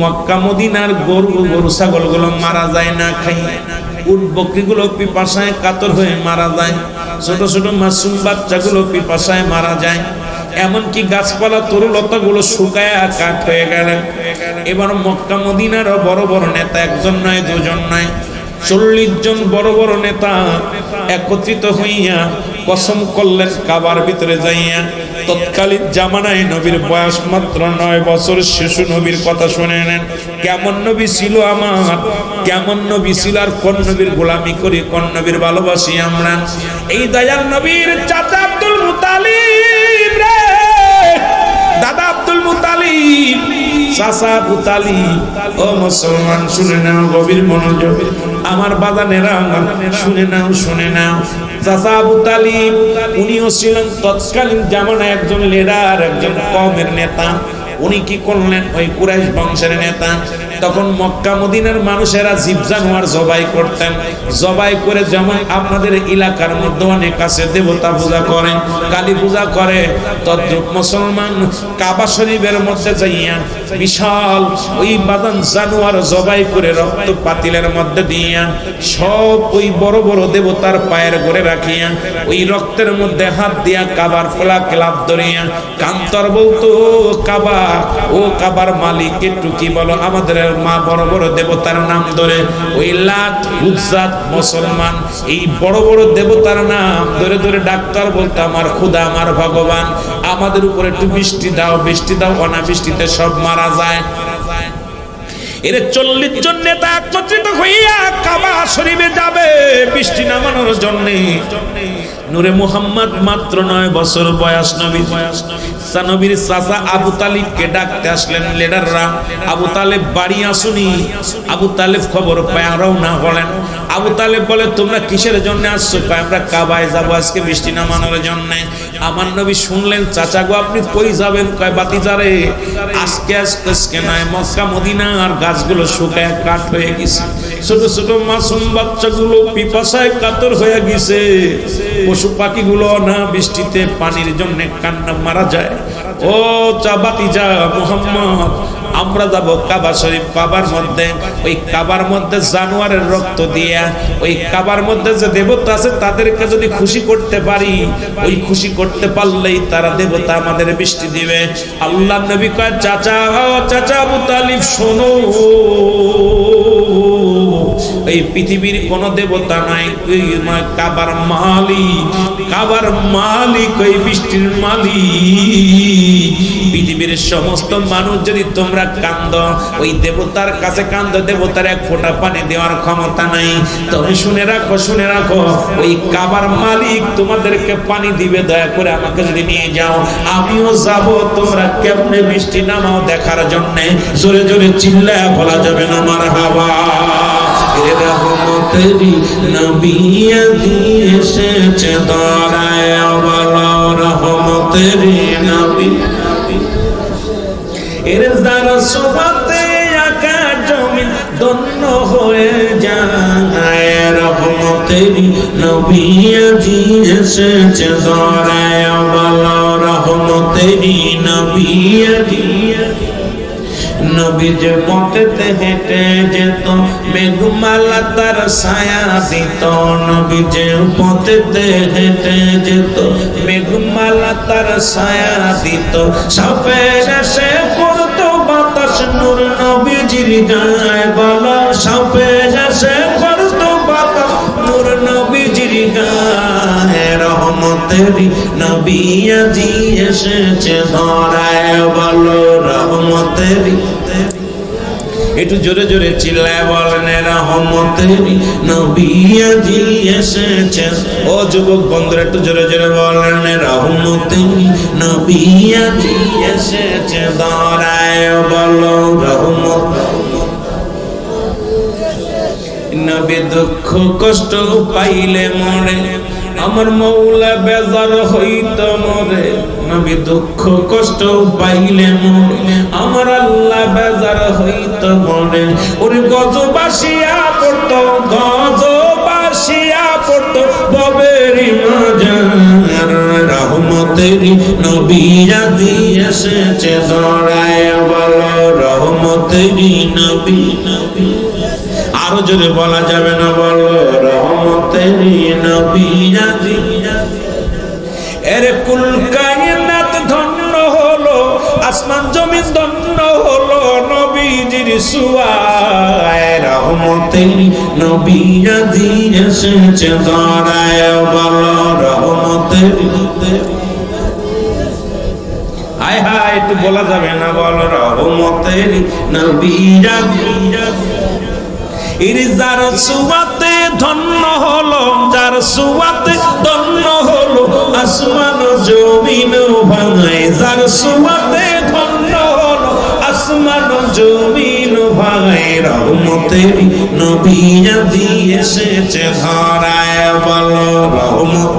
মক্কা মদিনার গরু ছাগলগুলো মারা যায় না খাইয়ে, উট বকরিগুলো পিপাসায় কাতর হয়ে মারা যায়, ছোট ছোট মাসুম বাচ্চাগুলো পিপাসায় মারা যায়, এমনকি গাছপালা তরুলতাগুলো শুকায় কাঠ হয়ে গেল। এবার মক্কা মদিনার বড় বড় নেতা, একজন নয় দুজন নয়, 40 জন বড় বড় নেতা একত্রিত হইয়া কসম করলেন কাবার ভিতরে যাইয়া। তৎকালীন জামানায় নবীর বয়স মাত্র 9 বছর, শিশু নবীর কথা শুনে নেন। কেমন নবী ছিল আমার, কেমন নবী ছিল, আর কোন নবীর গোলামি করি, কোন নবীর ভালোবাসি আমরা। এই দয়াল নবীর চাচা আব্দুল মুতালিব রে, দাদা আব্দুল মুতালিব, চাচা আবু তালিব। ও মুসলমান শুনে নাও, গভীর মনোযোগ আমার বাজানেরা, শুনে নাও, শুনে নাও। চাচা আবু তালিব উনিও ছিলেন তৎকালীন জামানায় একজন লিডার, একজন কওমের নেতা। উনি কি করলেন, ওই কুরাইশ বংশের নেতা। তখন মক্কা মদিনার মানুষেরা জীব জানোয়ার জবাই করতেন। জবাই করে, যেমন আপনাদের এলাকার মধ্যে অনেক আছে দেবতা পূজা করে, কালী পূজা করে, তদ্রুপ মুসলমান কাবা শরীফের মধ্যে যাইয়া বিশাল ওই বাদান জানোয়ার জবাই করে রক্ত পাতিলের মধ্যে দিয়া সব ওই বড় বড় দেবতার পায়ের ঘরে রাখিয়া ওই রক্তের মধ্যে হাত দিয়া কাবার ফোলা ক্লাব ধরিয়া কান্তর বলতো, কাবা, ও কাবার মালিক একটু কি বলো, আমাদের মা বড় বড় দেবতার নাম ধরে, ওই লাত, উজ্জাত, মুসলমান এই বড় বড় দেবতার নাম ধরে ধরে ডাক্তার বলতো, আমার খোদা, আমার ভগবান, আমাদের উপরে একটু বৃষ্টি দাও, বৃষ্টি দাও, অনাবৃষ্টিতে সব মারা যায়। এর 40 জন নেতা একত্রিত হইয়া কাবা শরীফে যাবে বৃষ্টি নামানোর জন্য। নূরে মুহাম্মদ মাত্র 9 বছর বয়স। নবীর চাচা আবু তালিবকে ডাকতে আসলেন লিডাররা। আবু তালেব বাড়ি আসুনি। আবু তালেব খবর পায় রওনা হলেন। আবু তালেব বলে, তোমরা কিসের জন্য আসছো? আমরা কাবায় যাবো আজকে বৃষ্টি নামানোর জন্য। আমার নবী শুনলেন, চাচা গো আপনি কই যাবেন? কয় বাতিজারে, আজকে আজকে নয়, মক্কা মদিনা আর গাছগুলো শুকায় কাঠ হয়ে গেছে, ছোট ছোট মাসুম বাচ্চাগুলো পিপাসায় কাতর হয়ে গেছে, পশু পাখিগুলো না বৃষ্টিতে পানির জন্য কান্না মারা যায়। ও বাতিজা মুহাম্মদ, আমরা যাব কাবা শরীফ। কাবার মধ্যে, ওই কাবার মধ্যে জানোয়ারের রক্ত দিয়া ওই কাবার মধ্যে যে দেবতা আছে তাদেরকে যদি খুশি করতে পারি, ওই খুশি করতে পারলেই তারা দেবতা আমাদের বৃষ্টি দিবে। আল্লাহ নবী কয়, চাচা, চাচা আবু তালিব শোনো, এই পৃথিবীর কোন দেবতা নাই, ওই কাবার মালিক ওই বৃষ্টির মালিক। পৃথিবীর সমস্ত মানুষ যদি তোমরা কান্দ, ওই দেবতার কাছে কান্দ, দেবতার এক ফোঁটা পানি দেওয়ার ক্ষমতা নাই। তবে শুনে রাখো, ওই কাবার মালিক তোমাদেরকে পানি দিবে। দয়া করে আমাকে যদি নিয়ে যাও, আমিও যাব। তোমরা কেমনে বৃষ্টি নামাও দেখার জন্য জোরে জোরে চিল্লায়া বলা যাবে না মারহাবা। রহমতেরি নবী এসেছে দরায়, বলো রহমতেরি নবী। এর যারা সুবাতে আকাশ জমিন ধন্য হয়ে যায়, রহমতেরি নবী এসেছে দরায়, বলো রহমতেরি নবী। নবী যে পথেতে হেঁটে যেত, মেঘমালা তার ছায়া দিত। নবী যে পথেতে হেঁটে যেত, মেঘমালা তার ছায়া দিত। সাপের এসে পড়তো বাতাস নূর নবীজির গায়ে, বলো সাপের এসে পড়তো বাতাস নূর নবীজির গায়ে। রহমতেরি নবী আজি এসেছে ধরায়, বলো রহমতেরি। একটু জোরে জোরে চিল্লায় বলেন রহমতেরি নবী আজি এসেছে। ও যুবক বন্ধুরা একটু জোরে জোরে বলেন রহমতেরি নবী আজি এসেছে ধরায়, বলো রহমত। নবী দুঃখ কষ্ট পাইলে মরে, আমার মৌলা বেজার হইত মরে। নবী দুঃখ কষ্ট পাইলে মরে, আমার আল্লাহ বেজার হইত মরে। ওরে গজবাসিয়া পড়তো, গজবাসিয়া পড়তো ববেরি মাজার। রহমতেরি নবী আজি এসেছে ধরায়, বলো রহমতেরি নবী। আরো জোরে বলা যাবে না, বলো রহমতেরি নবী আজি। এর কুল কায়নাত ধন্য হলো, আসমান জমিন ধন্য হলো নবীজির সুয়ায়। রহমতেরি নবী আজি এসেছে ধরায়, বলো রহমতেরি। হায় হায় একটু বলা যাবে না, বলো রহমতেরি নবী আজি। যার সুবাতে ধন্য হলো, যার সুবাতে ধন্য হলো আসমান জমিন ভাঙায়। যার সুবাতে ধন্য হলো আসমান জমিন ভাঙায়। রহমতেরি নবী আজি এসেছে ধরায়, বলো রহমত।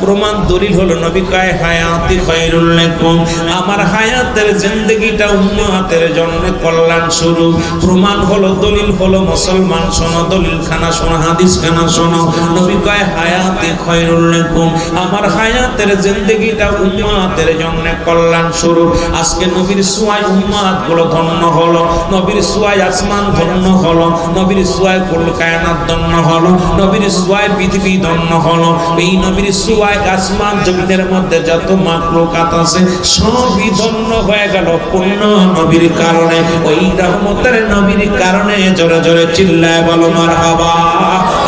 প্রমাণ দলিল হলো নবী কয় হায়াতি খায়রুল লাকুম, আমার হায়াতের জিন্দেগিটা উম্মতের জন্য কল্যাণ স্বরূপ। প্রমাণ হলো, দলিল হলো, মুসলমান শোনো, দলিল খানা শোনো, হাদিস খানা শোনো। নবী কয় হায়াতি খায়রুল লাকুম, আমার হায়াতের জিন্দেগিটা উম্মতের জন্য কল্যাণ স্বরূপ। আজকে নবীর সুয়ায় উম্মত গুলো ধন্য হলো, নবীর সুয়ায় আসমান ধন্য হলো, নবীর সুয়ায় কুল কায়নাত ধন্য হলো, নবীর সুয়ায় পৃথিবী ধন্য হলো। এই নবীর সুয়ায় আসমান জমিনের মধ্যে যত মাখলুকাত আছে সবই ধন্য হয়ে গেল পূর্ণ নবীর কারণে। ওই রহমতের নবীর কারণে জোরে জোরে চিল্লায় বলো মারহাবা।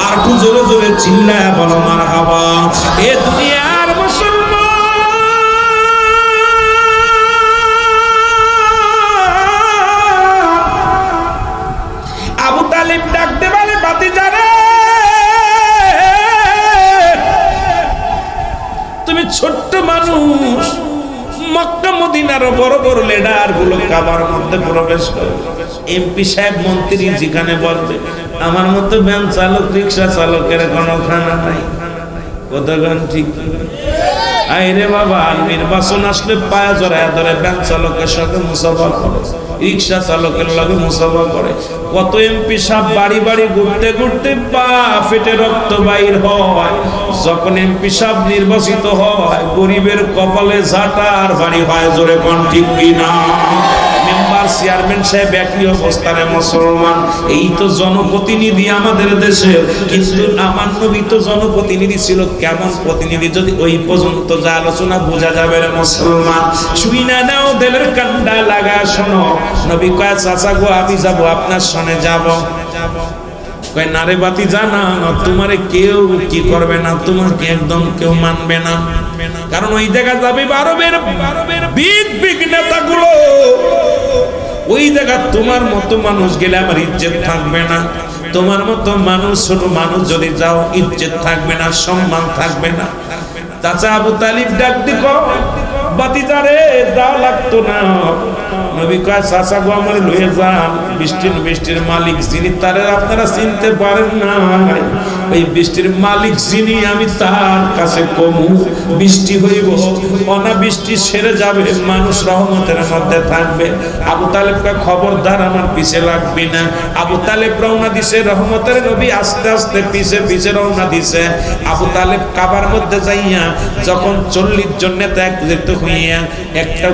আর একটু জোরে জোরে চিল্লায় বলো মারহাবা। এ দুনিয়ার মুসলমান, আবু তালিব ডাকতে পারে ভাতিজারে, তুমি ছোট্ট মানুষ, মক্কা মদিনার বড় বড় লিডার গুলো কাবার মধ্যে প্রবেশ করে, এমপি সাহেব মন্ত্রী যেখানে বলবে, আমার মতো ভ্যান চালক রিক্সা চালকের কোনো খানা নাই। কতক্ষণ ঠিক আইরে বাবা, নির্বাচন আসলে পায়া জড়ায় ধরে ভ্যান চালকের সাথে মুসাফা করে, রিক্সা চালকের লগে মুসাফা করে। কত এমপি সাহেব বাড়ি বাড়ি ঘুরতে ঘুরতে পা ফেটে রক্ত বাইর হয়। যখন এমপি সাহেব নির্বাচিত হয়, গরিবের কপালে ঝাঁটা আর বাড়ি হয়। জোরে কোন ঠিক কিনা? মেম্বার চেয়ারম্যান সাহেব একই অবস্থানে মুসলমান। এই তো জনপ্রতিনিধি আমাদের দেশে, কিন্তু আমার নবী তো জনপ্রতিনিধি ছিল। কেমন প্রতিনিধি যদি ওই পর্যন্ত যা আলোচনা বোঝা যাবে রে মুসলমান। শুই না নাও দেলের কান্ডা লাগা শোনো। নবী কয় চাচা গো আমি যাব, আপনার সনে যাব। কয় নারে বাতি জানা, তোমারে কেউ কি করবে না, তোমাকে একদম কেউ মানবে না। কারণ ওই জায়গা যাবে আরবের বিগ বিগ নেতাগুলো। ওই জায়গা তোমার মতো মানুষ গেলে আমার ইজ্জত থাকবে না। তোমার মতো মানুষ, ছোট মানুষ যদি যাও, ইজ্জত থাকবে না, সম্মান থাকবে না। চাচা আবু তালিব ডাক দিল, বাতিজারে যাও লাগতো না। নবী কয় চাচা গো আমার লয়ে যান। বৃষ্টির মালিক যিনি, তারে আপনারা চিনতে পারেন না। এই বৃষ্টির মালিক যিনি, আমি তার কাছে কমু। বৃষ্টি হইব, অনাবৃষ্টি সেরে যাবে, মানুষ রহমতের মধ্যে থাকবে। আবু তালেবকে খবরদার আমার পিছে লাগবি না। আবু তালেব রওনা দিছে, রহমতের নবী আস্তে আস্তে পিছে পিছে রওনা দিছে। আবু তালেব কাবার মধ্যে যাইয়া যখন 40 জন নেতা একত্রিত হইয়া একটা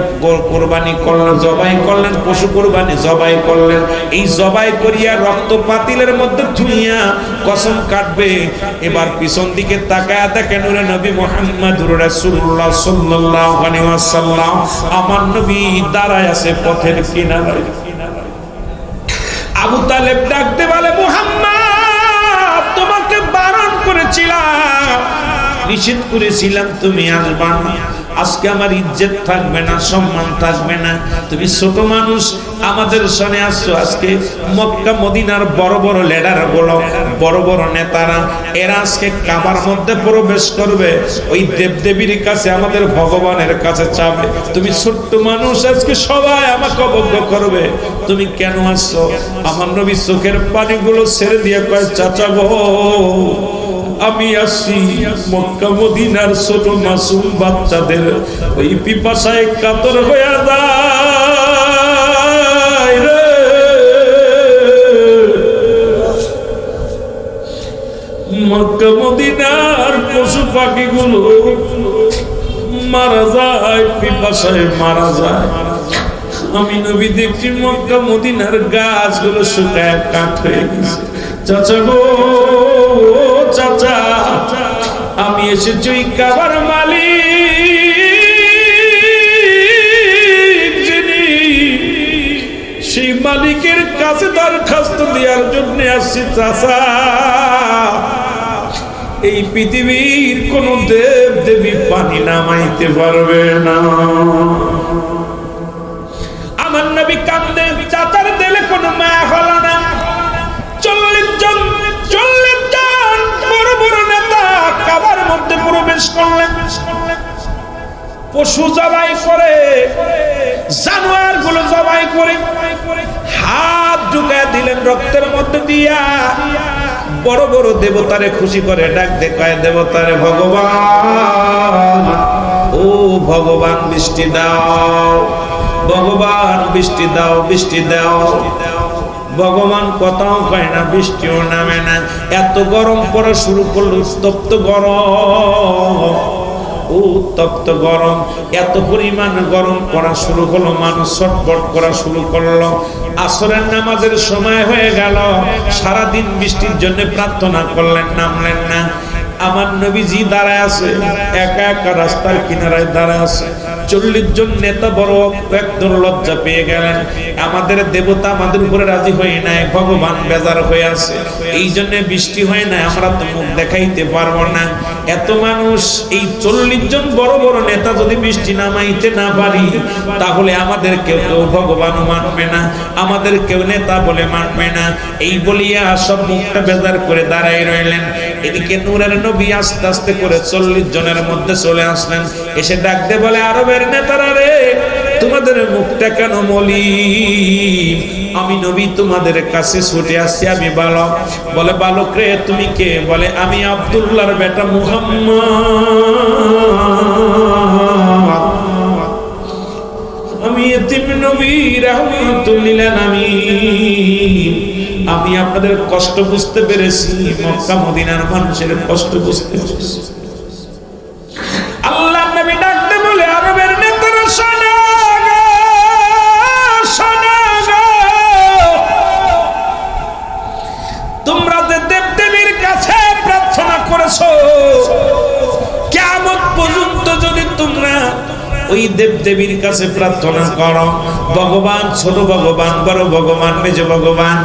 কোরবানি করলেন, জবাই করলেন, পশু কোরবানি জবাই করলেন। এই জবাই করিয়া রক্ত পাতিলের মধ্যে ধুইয়া কসম কাটবে। এবার পিছন দিকে তাকায় দেখেন ওরে নবী মুহাম্মদুর রাসূলুল্লাহ সাল্লাল্লাহু আলাইহি ওয়াসাল্লাম আমার নবী দাঁড়ায় আছে পথের কিনারায়। আবু তালেব ডাকতে বলে, মুহাম্মদ তোমাকে বারণ করেছিলাম, নিষেধ করেছিলাম তুমি আসবা না। আজকে আমার ইজ্জত থাকবে না, সম্মান থাকবে না। তুমি ছোট মানুষ, আমাদের সনে আসছো। আজকে মক্কা মদিনার বড় বড় লিডার গুলো, বড় বড় নেতারা, এরা আজকে কাবার মধ্যে প্রবেশ করবে। ওই দেবদেবীর কাছে, আমাদের ভগবানের কাছে চাবে। তুমি ছোট্ট মানুষ, আজকে সবাই আমাকে অবজ্ঞা করবে। তুমি কেন আসছো? আমার নবী চোখের পানিগুলো ছেড়ে দিয়ে কয়, চাচা গো আমি আসি মক্কা মদিনার ছোট মাসুম বাচ্চাদের ওই পিপাসায় কাতর হয়ে যায় রে। মক্কা মদিনার পশু পাখিগুলো মারা যায়, পিপাসায় মারা যায়। আমি নবী দেখছি মক্কা মদিনার গাছগুলো শুকায় কাঠ হয়ে গেছে। চাচা গো চাচা, আমি এসেছি ওই কাবার মালিক যিনি, সেই মালিকের কাছে দরখাস্ত দেওয়ার জন্য আসছি। চাচা এই পৃথিবীর কোন দেব দেবী পানি নামাইতে পারবে না। আমার নবী কান্দে, চাচার দিলে কোনো মায়া হলো না। 40 জন বড় বড় নেতা কাবার মধ্যে প্রবেশ করলেন। পশু জবাই করে, জানোয়ার গুলো জবাই করে, হাত ঢুকায় দিলেন রক্তের মধ্যে দিয়া। বড় বড় দেবতারে খুশি করে ডাক দেখায়, দেবতারে ভগবান, ও ভগবান বৃষ্টি দাও, ভগবান বৃষ্টি দাও, বৃষ্টি দাও। ভগবান কথাও কয় না, বৃষ্টিও নামে না। এত গরম পড়া শুরু করলো, উত্তপ্ত গরম, উত্তপ্ত গরম, এত পরিমাণ গরম পড়া শুরু হলো, মানুষ ছটফট করা শুরু করলো। আসরের নামাজের সময় হয়ে গেল, সারাদিন বৃষ্টির জন্য প্রার্থনা করলেন, নামলেন না। আমার নবীজি দাঁড়ায় আছে, একা একা রাস্তার কিনারায় দাঁড়ায় আছে। 40 জন নেতা বড় একদম লজ্জা পেয়ে গেলেন। আমাদের দেবতা আমাদের উপরে রাজি হয়ে নাই, ভগবান বেজার হয়ে আছে, এই জন্য বৃষ্টি হয় না, আমরা তো মুখ দেখাইতে পারবো না। এত মানুষ, এই 40 জন বড় বড় নেতা যদি বৃষ্টি নামাইতে না পারি, তাহলে আমাদের কেউ ভগবানও মানবে না, আমাদের কেউ নেতা বলে মানবে না। এই বলিয়া সব মুখটা বেজার করে দাঁড়াই রইলেন। এদিকে নূরের নবী আস্তে আস্তে করে 40 জনের মধ্যে চলে আসলেন। এসে ডাকতে বলে, আরবের নেতারা রে, তোমাদের মুখটা কেন মলিন? আমি নবী তোমাদের কাছে ছুটে আসছি, আমি বালক। বলে, বালক রে তুমি কে? বলে, আমি আব্দুল্লাহর বেটা মুহাম্মদ, আমি এতিম নবী রাহমাতুল লিল আলামিন। আমি আপনাদের কষ্ট বুঝতে পেরেছি, মক্কা মদিনার মানুষের কষ্ট বুঝতে পেরেছি। আল্লাহ নবী ডাকতে বলে, আরবের নেতারা শোনো, শোনো, ওই দেব দেবীর কাছে প্রার্থনা করো, ভগবান ছোট ভগবান, বড় ভগবান, মেজ ভগবান,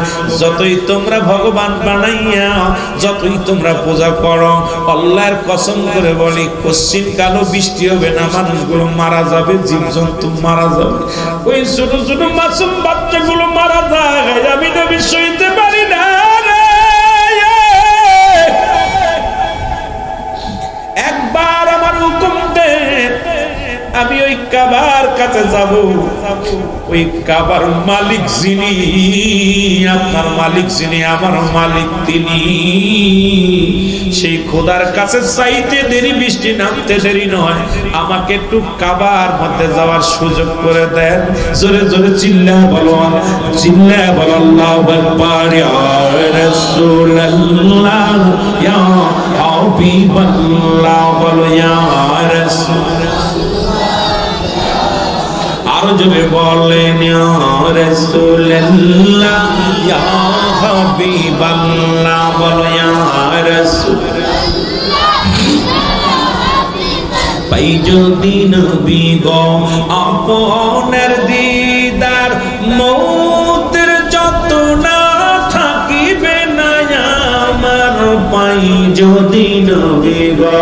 যতই তোমরা ভগবান বানাইয়া যতই তোমরা পূজা করো, আল্লাহর কসম করে বলি কোশ্চিন কালো বৃষ্টি হবে না, মানুষগুলো মারা যাবে, জীবজন্তু মারা যাবে, ওই ছোট ছোট মাসুম বাচ্চাগুলো মারা যায়, আমি নবী সইতে পারি না রে। একবার আমার হুকুম দে, আমি ওই কাবার কাছে যাব, ওই কাবার মালিক যিনি, আপনার মালিক যিনি, আমার মালিক তিনি, সেই খোদার কাছে চাইতে দেরি, বৃষ্টি নামতে দেরি নয়, আমাকে একটু কাবার মধ্যে যাওয়ার সুযোগ করে দেন। জোরে জোরে চিল্লায় বলো, চিল্লায় বলো আল্লাহু আকবার, ইয়া রাসূলুল্লাহ ইয়া হাবিবাল্লাহ, বলো ইয়া রাসূল, আরো জোরে বলেন ইয়া রাসূলুল্লাহ ইয়া হাবিবাল্লাহ, বলো ইয়া রাসূল। পাই যদি নবী গো আপনার দিদার, মৌতের যতনা থাকিবে না আমার, পাই যদি নবী গো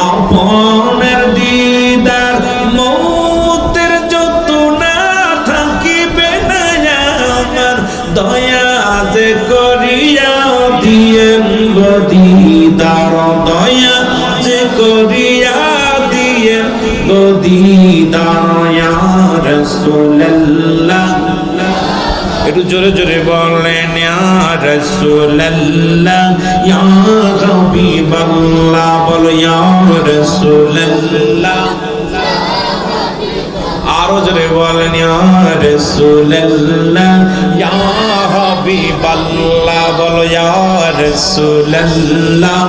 আপনার দিদার, মৌতের যতনা থাকিবে না আমার, দয়া যে করিয়া দিয়েন গো দিদার, দয়া যে করিয়া দিয়েন গো দিদার, ইয়া রাসূলুল্লাহ, একটু জোরে জোরে বলেন ইয়া রাসূলুল্লাহ ইয়া হাবিবাল্লাহ, বলো ইয়া রাসূলুল্লাহ, আরো জোরে বলেন ইয়া রাসূলুল্লাহ ইয়া হাবিবাল্লাহ, বলো ইয়া রাসূলুল্লাহ।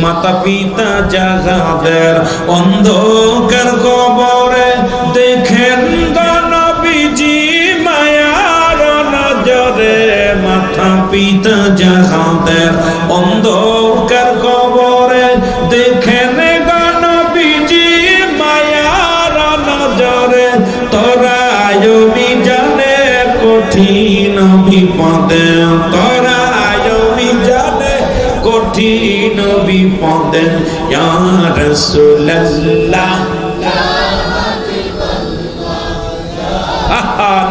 মাতা পিতা যাদের অন্ধকার কবরে, দেখেন নবীজি মায়ার নজরে, মাতা পিতা যাদের অন্ধকার কবরে, দেখেন নবীজি মায়ার নজরে, তোরা জানে কঠিন বিপদে, তোরা জানে কঠিন বিপদে, ইয়া রাসূলুল্লাহ,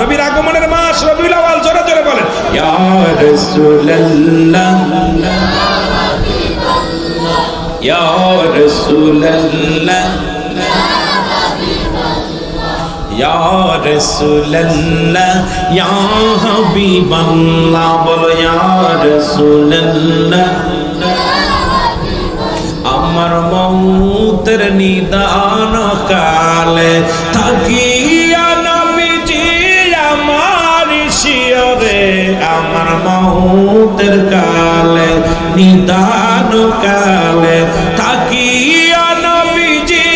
নবীর আগমনের মাস রবিউল আউয়াল, জোরে জোরে বলেন ইয়া রাসূলুল্লাহ ইয়া রাসূলুল্লাহ ইয়া রাসূলুল্লাহ ইয়া হাবিবাল্লাহ, বলো ইয়া রাসূলুল্লাহ। আমার মৌতের নিদান কালে থাকিয়া নবীজি আমার শিয়রে, আমার মৌতের কালে নিদান কালে থাকিয়া নবীজি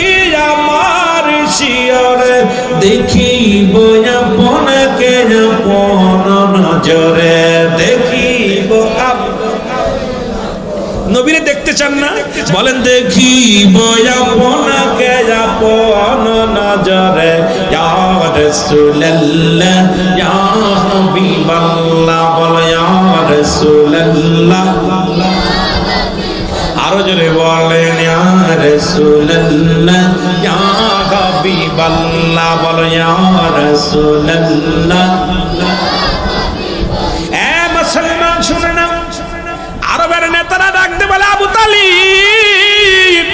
আমার শিয়রে, দেখিব আপনাকে আপন নজরে, দেখিব। নবীরে দেখতে চান না? বলেন দেখিব আপনাকে আপন নজরে, ইয়া রাসূলুল্লাহ ইয়া হাবিবাল্লাহ, বলো ইয়া রাসূলুল্লাহ, আরো জোরে বলেন ইয়া রাসূলুল্লাহ ইয়া হাবিবাল্লাহ, বলো ইয়া রাসূলুল্লাহ। এ মুসলমান শুনে না, আরবের নেতারা ডাকতে বলে আবু তালিব,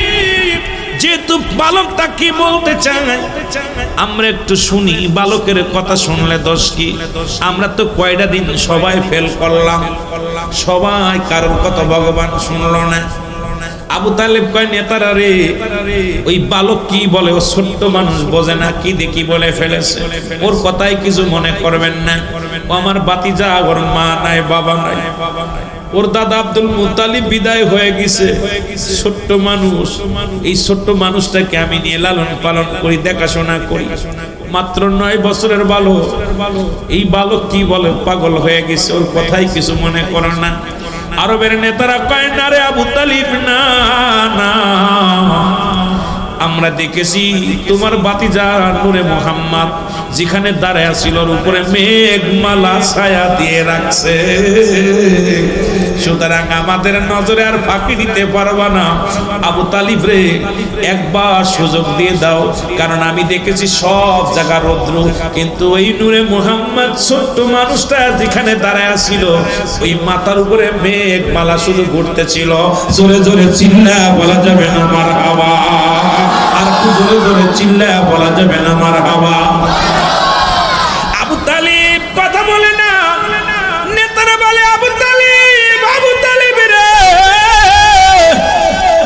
যেহেতু বালকটা কি বলতে চায় আমরা একটু শুনি, বালকের কথা শুনলে দোষ কি? আমরা তো কয়টা দিন সবাই ফেল করলাম, সবাই কারোর কথা ভগবান শুনলো না। আবু তালেব কয় নেতারা রে, ওই বালক কি বলে, ও ছোট্ট মানুষ বোঝে না, কি দেখি বলে ফেলেছে, ওর কথাই কিছু মনে করবেন না। ও আমার বাতিজা, ওর মা নাই বাবা নাই, ওর দাদা আব্দুল মুত্তালিব বিদায় হয়ে গেছে, ছোট্ট মানুষ, এই ছোট্ট মানুষটাকে আমি নিয়ে লালন পালন করি, দেখাশোনা করি, মাত্র 9 বছরের বালক। এই বালক কি বলে, পাগল হয়ে গেছে, ওর কথাই কিছু মনে করে না। আরবের নেতারা কয় না রে আবু তালিব, না না, আমরা দেখেছি তোমার ভাতিজা নূরে মুহাম্মদ যেখানে দাঁড়ায় ছিল ওর উপরে মেঘমালা ছায়া দিয়ে রাখছে। সুতরাং আমাদের নজরে আর ফাঁকি দিতে পারবা না। আবু তালিব রে, একবার সুযোগ দিয়ে দাও, কারণ আমি দেখেছি সব জায়গা রৌদ্র, কিন্তু ওই নূরে মুহাম্মদ ছোট্ট মানুষটা যেখানে দাঁড়ায় ছিল ওই মাথার উপরে মেঘমালা শুধু ঘুরতেছিল। জোরে জোরে চিল্লা বলা যাবে না মারহাবা, আর একটু জোরে জোরে চিল্লা বলা যাবে না মারহাবা। আবু তালিব কথা বলে না, নেতারা বলে আবু তালিব রে,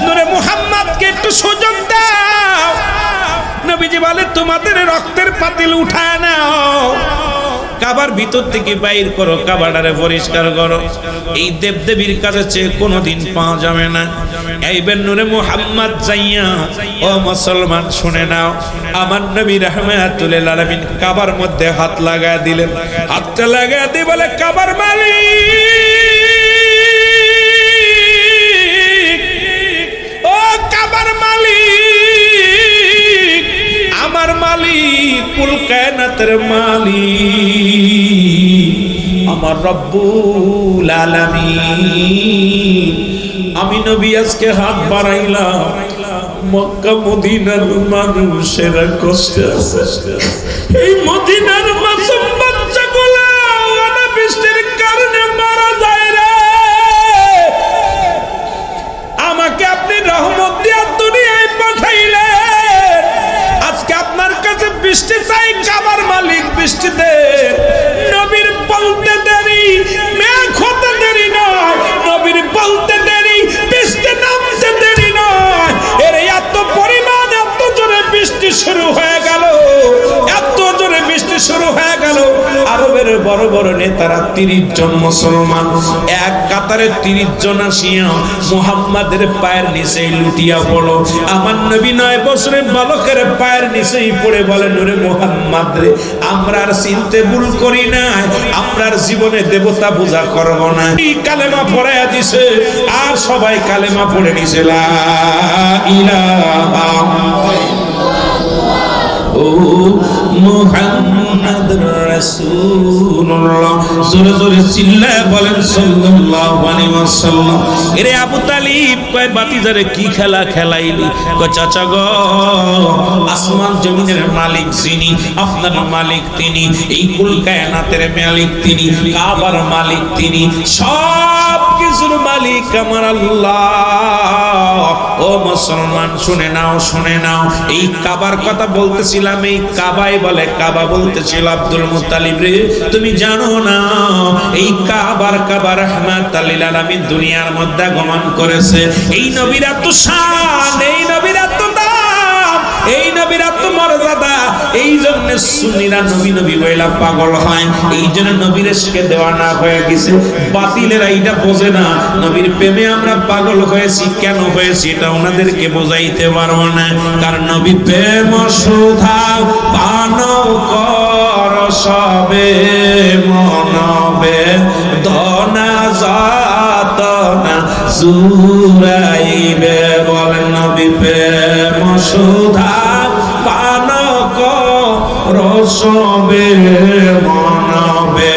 নূরে মুহাম্মদকে একটু সুযোগ দাও। নবীজি বলে তোমাদের রক্তের পাতিল উঠায় নাও, কাবার ভিতর থেকে বাইর করো, কাবাটারে পরিষ্কার করো। এই দেবদেবীর কাছে চেয়ে কোনোদিন পাওয়া যাবে না। এইবার নূরে মুহাম্মদ যাইয়া, ও মুসলমান শুনে নাও, আমার নবী রাহমাতুল লিল আলামিন কাবার মধ্যে হাত লাগায় দিলেন। হাতটা লাগায় দিয়ে বলে, কাবার মালিক, ও কাবার মালিক, আমার মালিক, কুল কায়নাতের মালিক, আমার রব্বুল আলামিন, আমি নবী আজকে হাত বাড়াইলাম, মক্কা মদিনার মানুষেরা কষ্টে আছে, এই মদিনার মাসুম বাচ্চাগুলো অনাবৃষ্টির কারণে মারা যায় রে। আমাকে আপনি রহমত দিয়া দুনিয়ায় পাঠাইলেন, আজকে আপনার কাছে বৃষ্টি চাই, কাবার মালিক বৃষ্টি দে। নবীর বলতে দেরি, মেঘ হতে দেরি নয়, নবীর বলতে দেরি, বৃষ্টি নামতে দেরি নয়। এর এত পরিমাণ, এত জোরে বৃষ্টি শুরু হয়ে গেল, এত জোরে বৃষ্টি শুরু হয়ে গেল। আরবের বড় বড় নেতারা 30 জন মুসলমান এক কাতারে 30 জন আসিয়া মুহাম্মাদের পায়ের নিচে লুটিয়া পড়ো। আমার নবী 9 বছরের বালকের পায়ের নিচেই পড়ে বলে, নূরে মুহাম্মদ রে, আমরা আর চিনতে ভুল করি নাই, আমরার জীবনে দেবতা পূজা করব না। এই কালেমা পড়ায়া দিছে, আর সবাই কালেমা পড়ে নিছে, লা ইলাহা ও মুহাম্মাদুর রাসূলুল্লাহ। জোরে জোরে চিল্লায় বলেন সাল্লাল্লাহু আলাইহি ওয়াসাল্লাম। এরে আবু তালিব কয়, বাতিজারে কি খেলা খেলাইলি? কয়, চাচা গো, আসমান জমিনের মালিক যিনি, আপনার মালিক তিনি, এই কুল কায়নাতের মালিক তিনি, কাবার মালিক তিনি, সব কিছুর মালিক আমার আল্লাহ। ও মুসলমান শুনে নাও, শুনে নাও, এই কাবার কথা বলতেছিলাম, এই কাবাই বলে, কাবা বলতেছিল আব্দুল মুত্তালিব রে, তুমি জানো না এই কাবা রাহমাতুল লিল আলামিন দুনিয়ার মধ্যে আগমন করেছে। এই নবীর এত শান, এই নবীর এত দাম, এই নবীর এত মর্যাদা, এই জন্য সুন্নিরা নবী নবী বইলা পাগল হয়, এই জন্য নবীর ইশকে দেওয়ানা হয়ে গেছে। বাতিলেরা এটা বোঝে না, নবীর প্রেমে আমরা পাগল হয়েছি। কেন হয়েছি এটা ওনাদেরকে বোঝাইতে পারবো না, কারণ নবী প্রেম সুধা পান কর সবে মনবে দনা যাতনা জুরাইবে। বলেন, নবী প্রেম সুধা পান কর সবে মনবে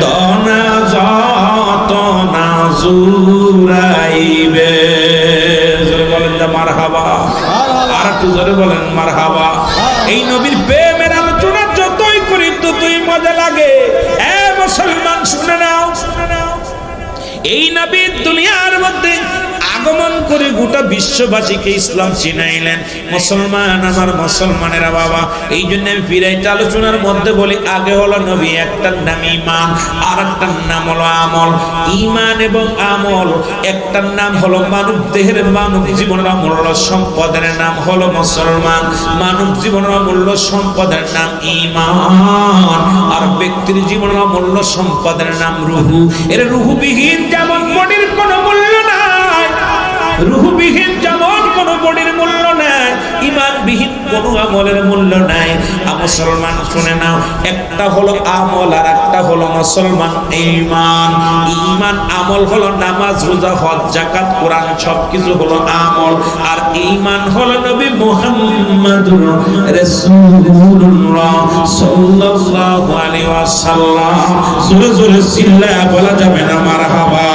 দনা যাতনা জুরাইবে। বলেন না মারহাবা, আর একটু জোরে বলেন মারহাবা। এই নবীর প্রেমের আলোচনা যতই করি ততই মজা লাগে। এ মুসলমান শুনে নাও, এই নবী দুনিয়ার মধ্যে আগমন করে গোটা বিশ্ববাসীকে ইসলাম চিনাইলেন। মুসলমান, আমার মুসলমানেরা বাবা, এই জন্য আমি ফিরাইতে আলোচনার মধ্যে বলি, আগে হলো নবী, একটার নাম ঈমান, আর একটার নাম হলো আমল। ঈমান এবং আমল, একটার নাম হলো মানব দেহের, মানব জীবনের অমূল্য সম্পদের নাম হলো মুসলমান, মানব জীবনের অমূল্য সম্পদের নাম ঈমান, আর ব্যক্তির জীবনের অমূল্য সম্পদের নাম রুহু। এর রুহুবিহীন যেমন বডির কোনো মূল্য নাই, রুহুবিহীন যেমন কোনো বডির মূল্য নাই, ঈমানবিহীন কোনো আমলের মূল্য নাই। মুসলমান শুনে নাও, একটা হলো আমল আর একটা হলো মুসলমান ঈমান। ঈমান আমল হলো নামাজ, রোজা, হজ, যাকাত, কোরআন সবকিছু হলো আমল। আর ঈমান হলো নবী মুহাম্মদুর রাসূলুল্লাহ সাল্লাল্লাহু আলাইহি ওয়াসাল্লাম। জোরে জোরে চিল্লায়া বলা যাবে না মারহাবা।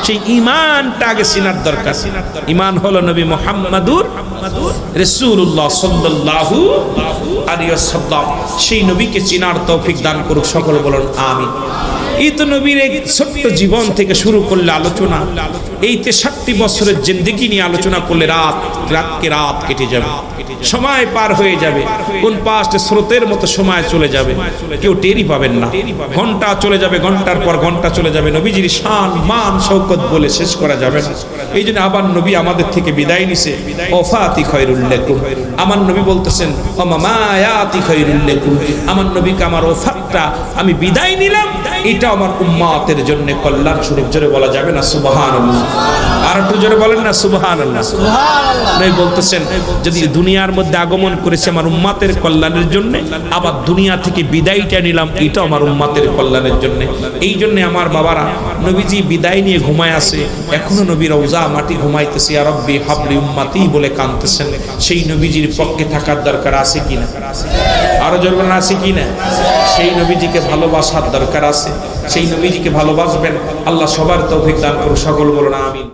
সেই ঈমানটা আগে চিনার দরকার। ঈমান হলো নবী মুহাম্মদুর রাসূলুল্লাহ সাল্লাল্লাহু আলাইহি ওয়াসাল্লাম। সেই নবীকে চিনার তৌফিক দান করুক সকল, বলুন আমিন। এই তো নবীর এই ছোট্ট জীবন থেকে শুরু করলে আলোচনা, এই 63 বছরের জিন্দেগি নিয়ে আলোচনা করলে রাত কেটে যাবে, সময় পার হয়ে যাবে, কোন পাশে স্রোতের মতো সময় চলে যাবে, কেউ টেরই পাবেন না। ঘন্টা চলে যাবে, ঘন্টার পর ঘন্টা চলে যাবে, নবীজির শান মান শৌকত বলে শেষ করা যাবে না। এই জন্য আবার নবী আমাদের থেকে বিদায় নিছে, ওফাতি খায়রুল লাকুম। আমার নবী বলতেছেন ও মামায়াতি খায়রুল লাকুম, আমার নবীকে আমার ওফাতটা আমি বিদায় নিলাম, এটা আমার উম্মতের জন্য কল্যাণ স্বরূপ। জোরে বলা যাবে না সুবহানাল্লাহ? আর একটু জোরে বলেন না সুবহানাল্লাহ? সুবহানাল্লাহ। নবী বলতেছেন যদি দুনিয়ার মধ্যে আগমন করেছে আমার উম্মতের কল্যাণের জন্য, আবার দুনিয়া থেকে বিদায়টা নিলাম, এটা আমার উম্মতের কল্যাণের জন্য। এই জন্য আমার বাবারা নবীজি বিদায় নিয়ে ঘুমায় আছে, এখনো নবী রওজা মাটি ঘুমাইতেছে, ইয়া রাব্বি হাবলি উম্মতি বলে কাঁদতেছেন। সেই নবীজির পক্ষে থাকার দরকার আছে কিনা? আরো জোরে বলেন আছে কিনা? সেই নবীজিকে ভালোবাসার দরকার আছে। সেই নবীজিকে ভালোবাসবেন। আল্লাহ সবার তৌফিক দান করুন সকল, বলুন আমিন।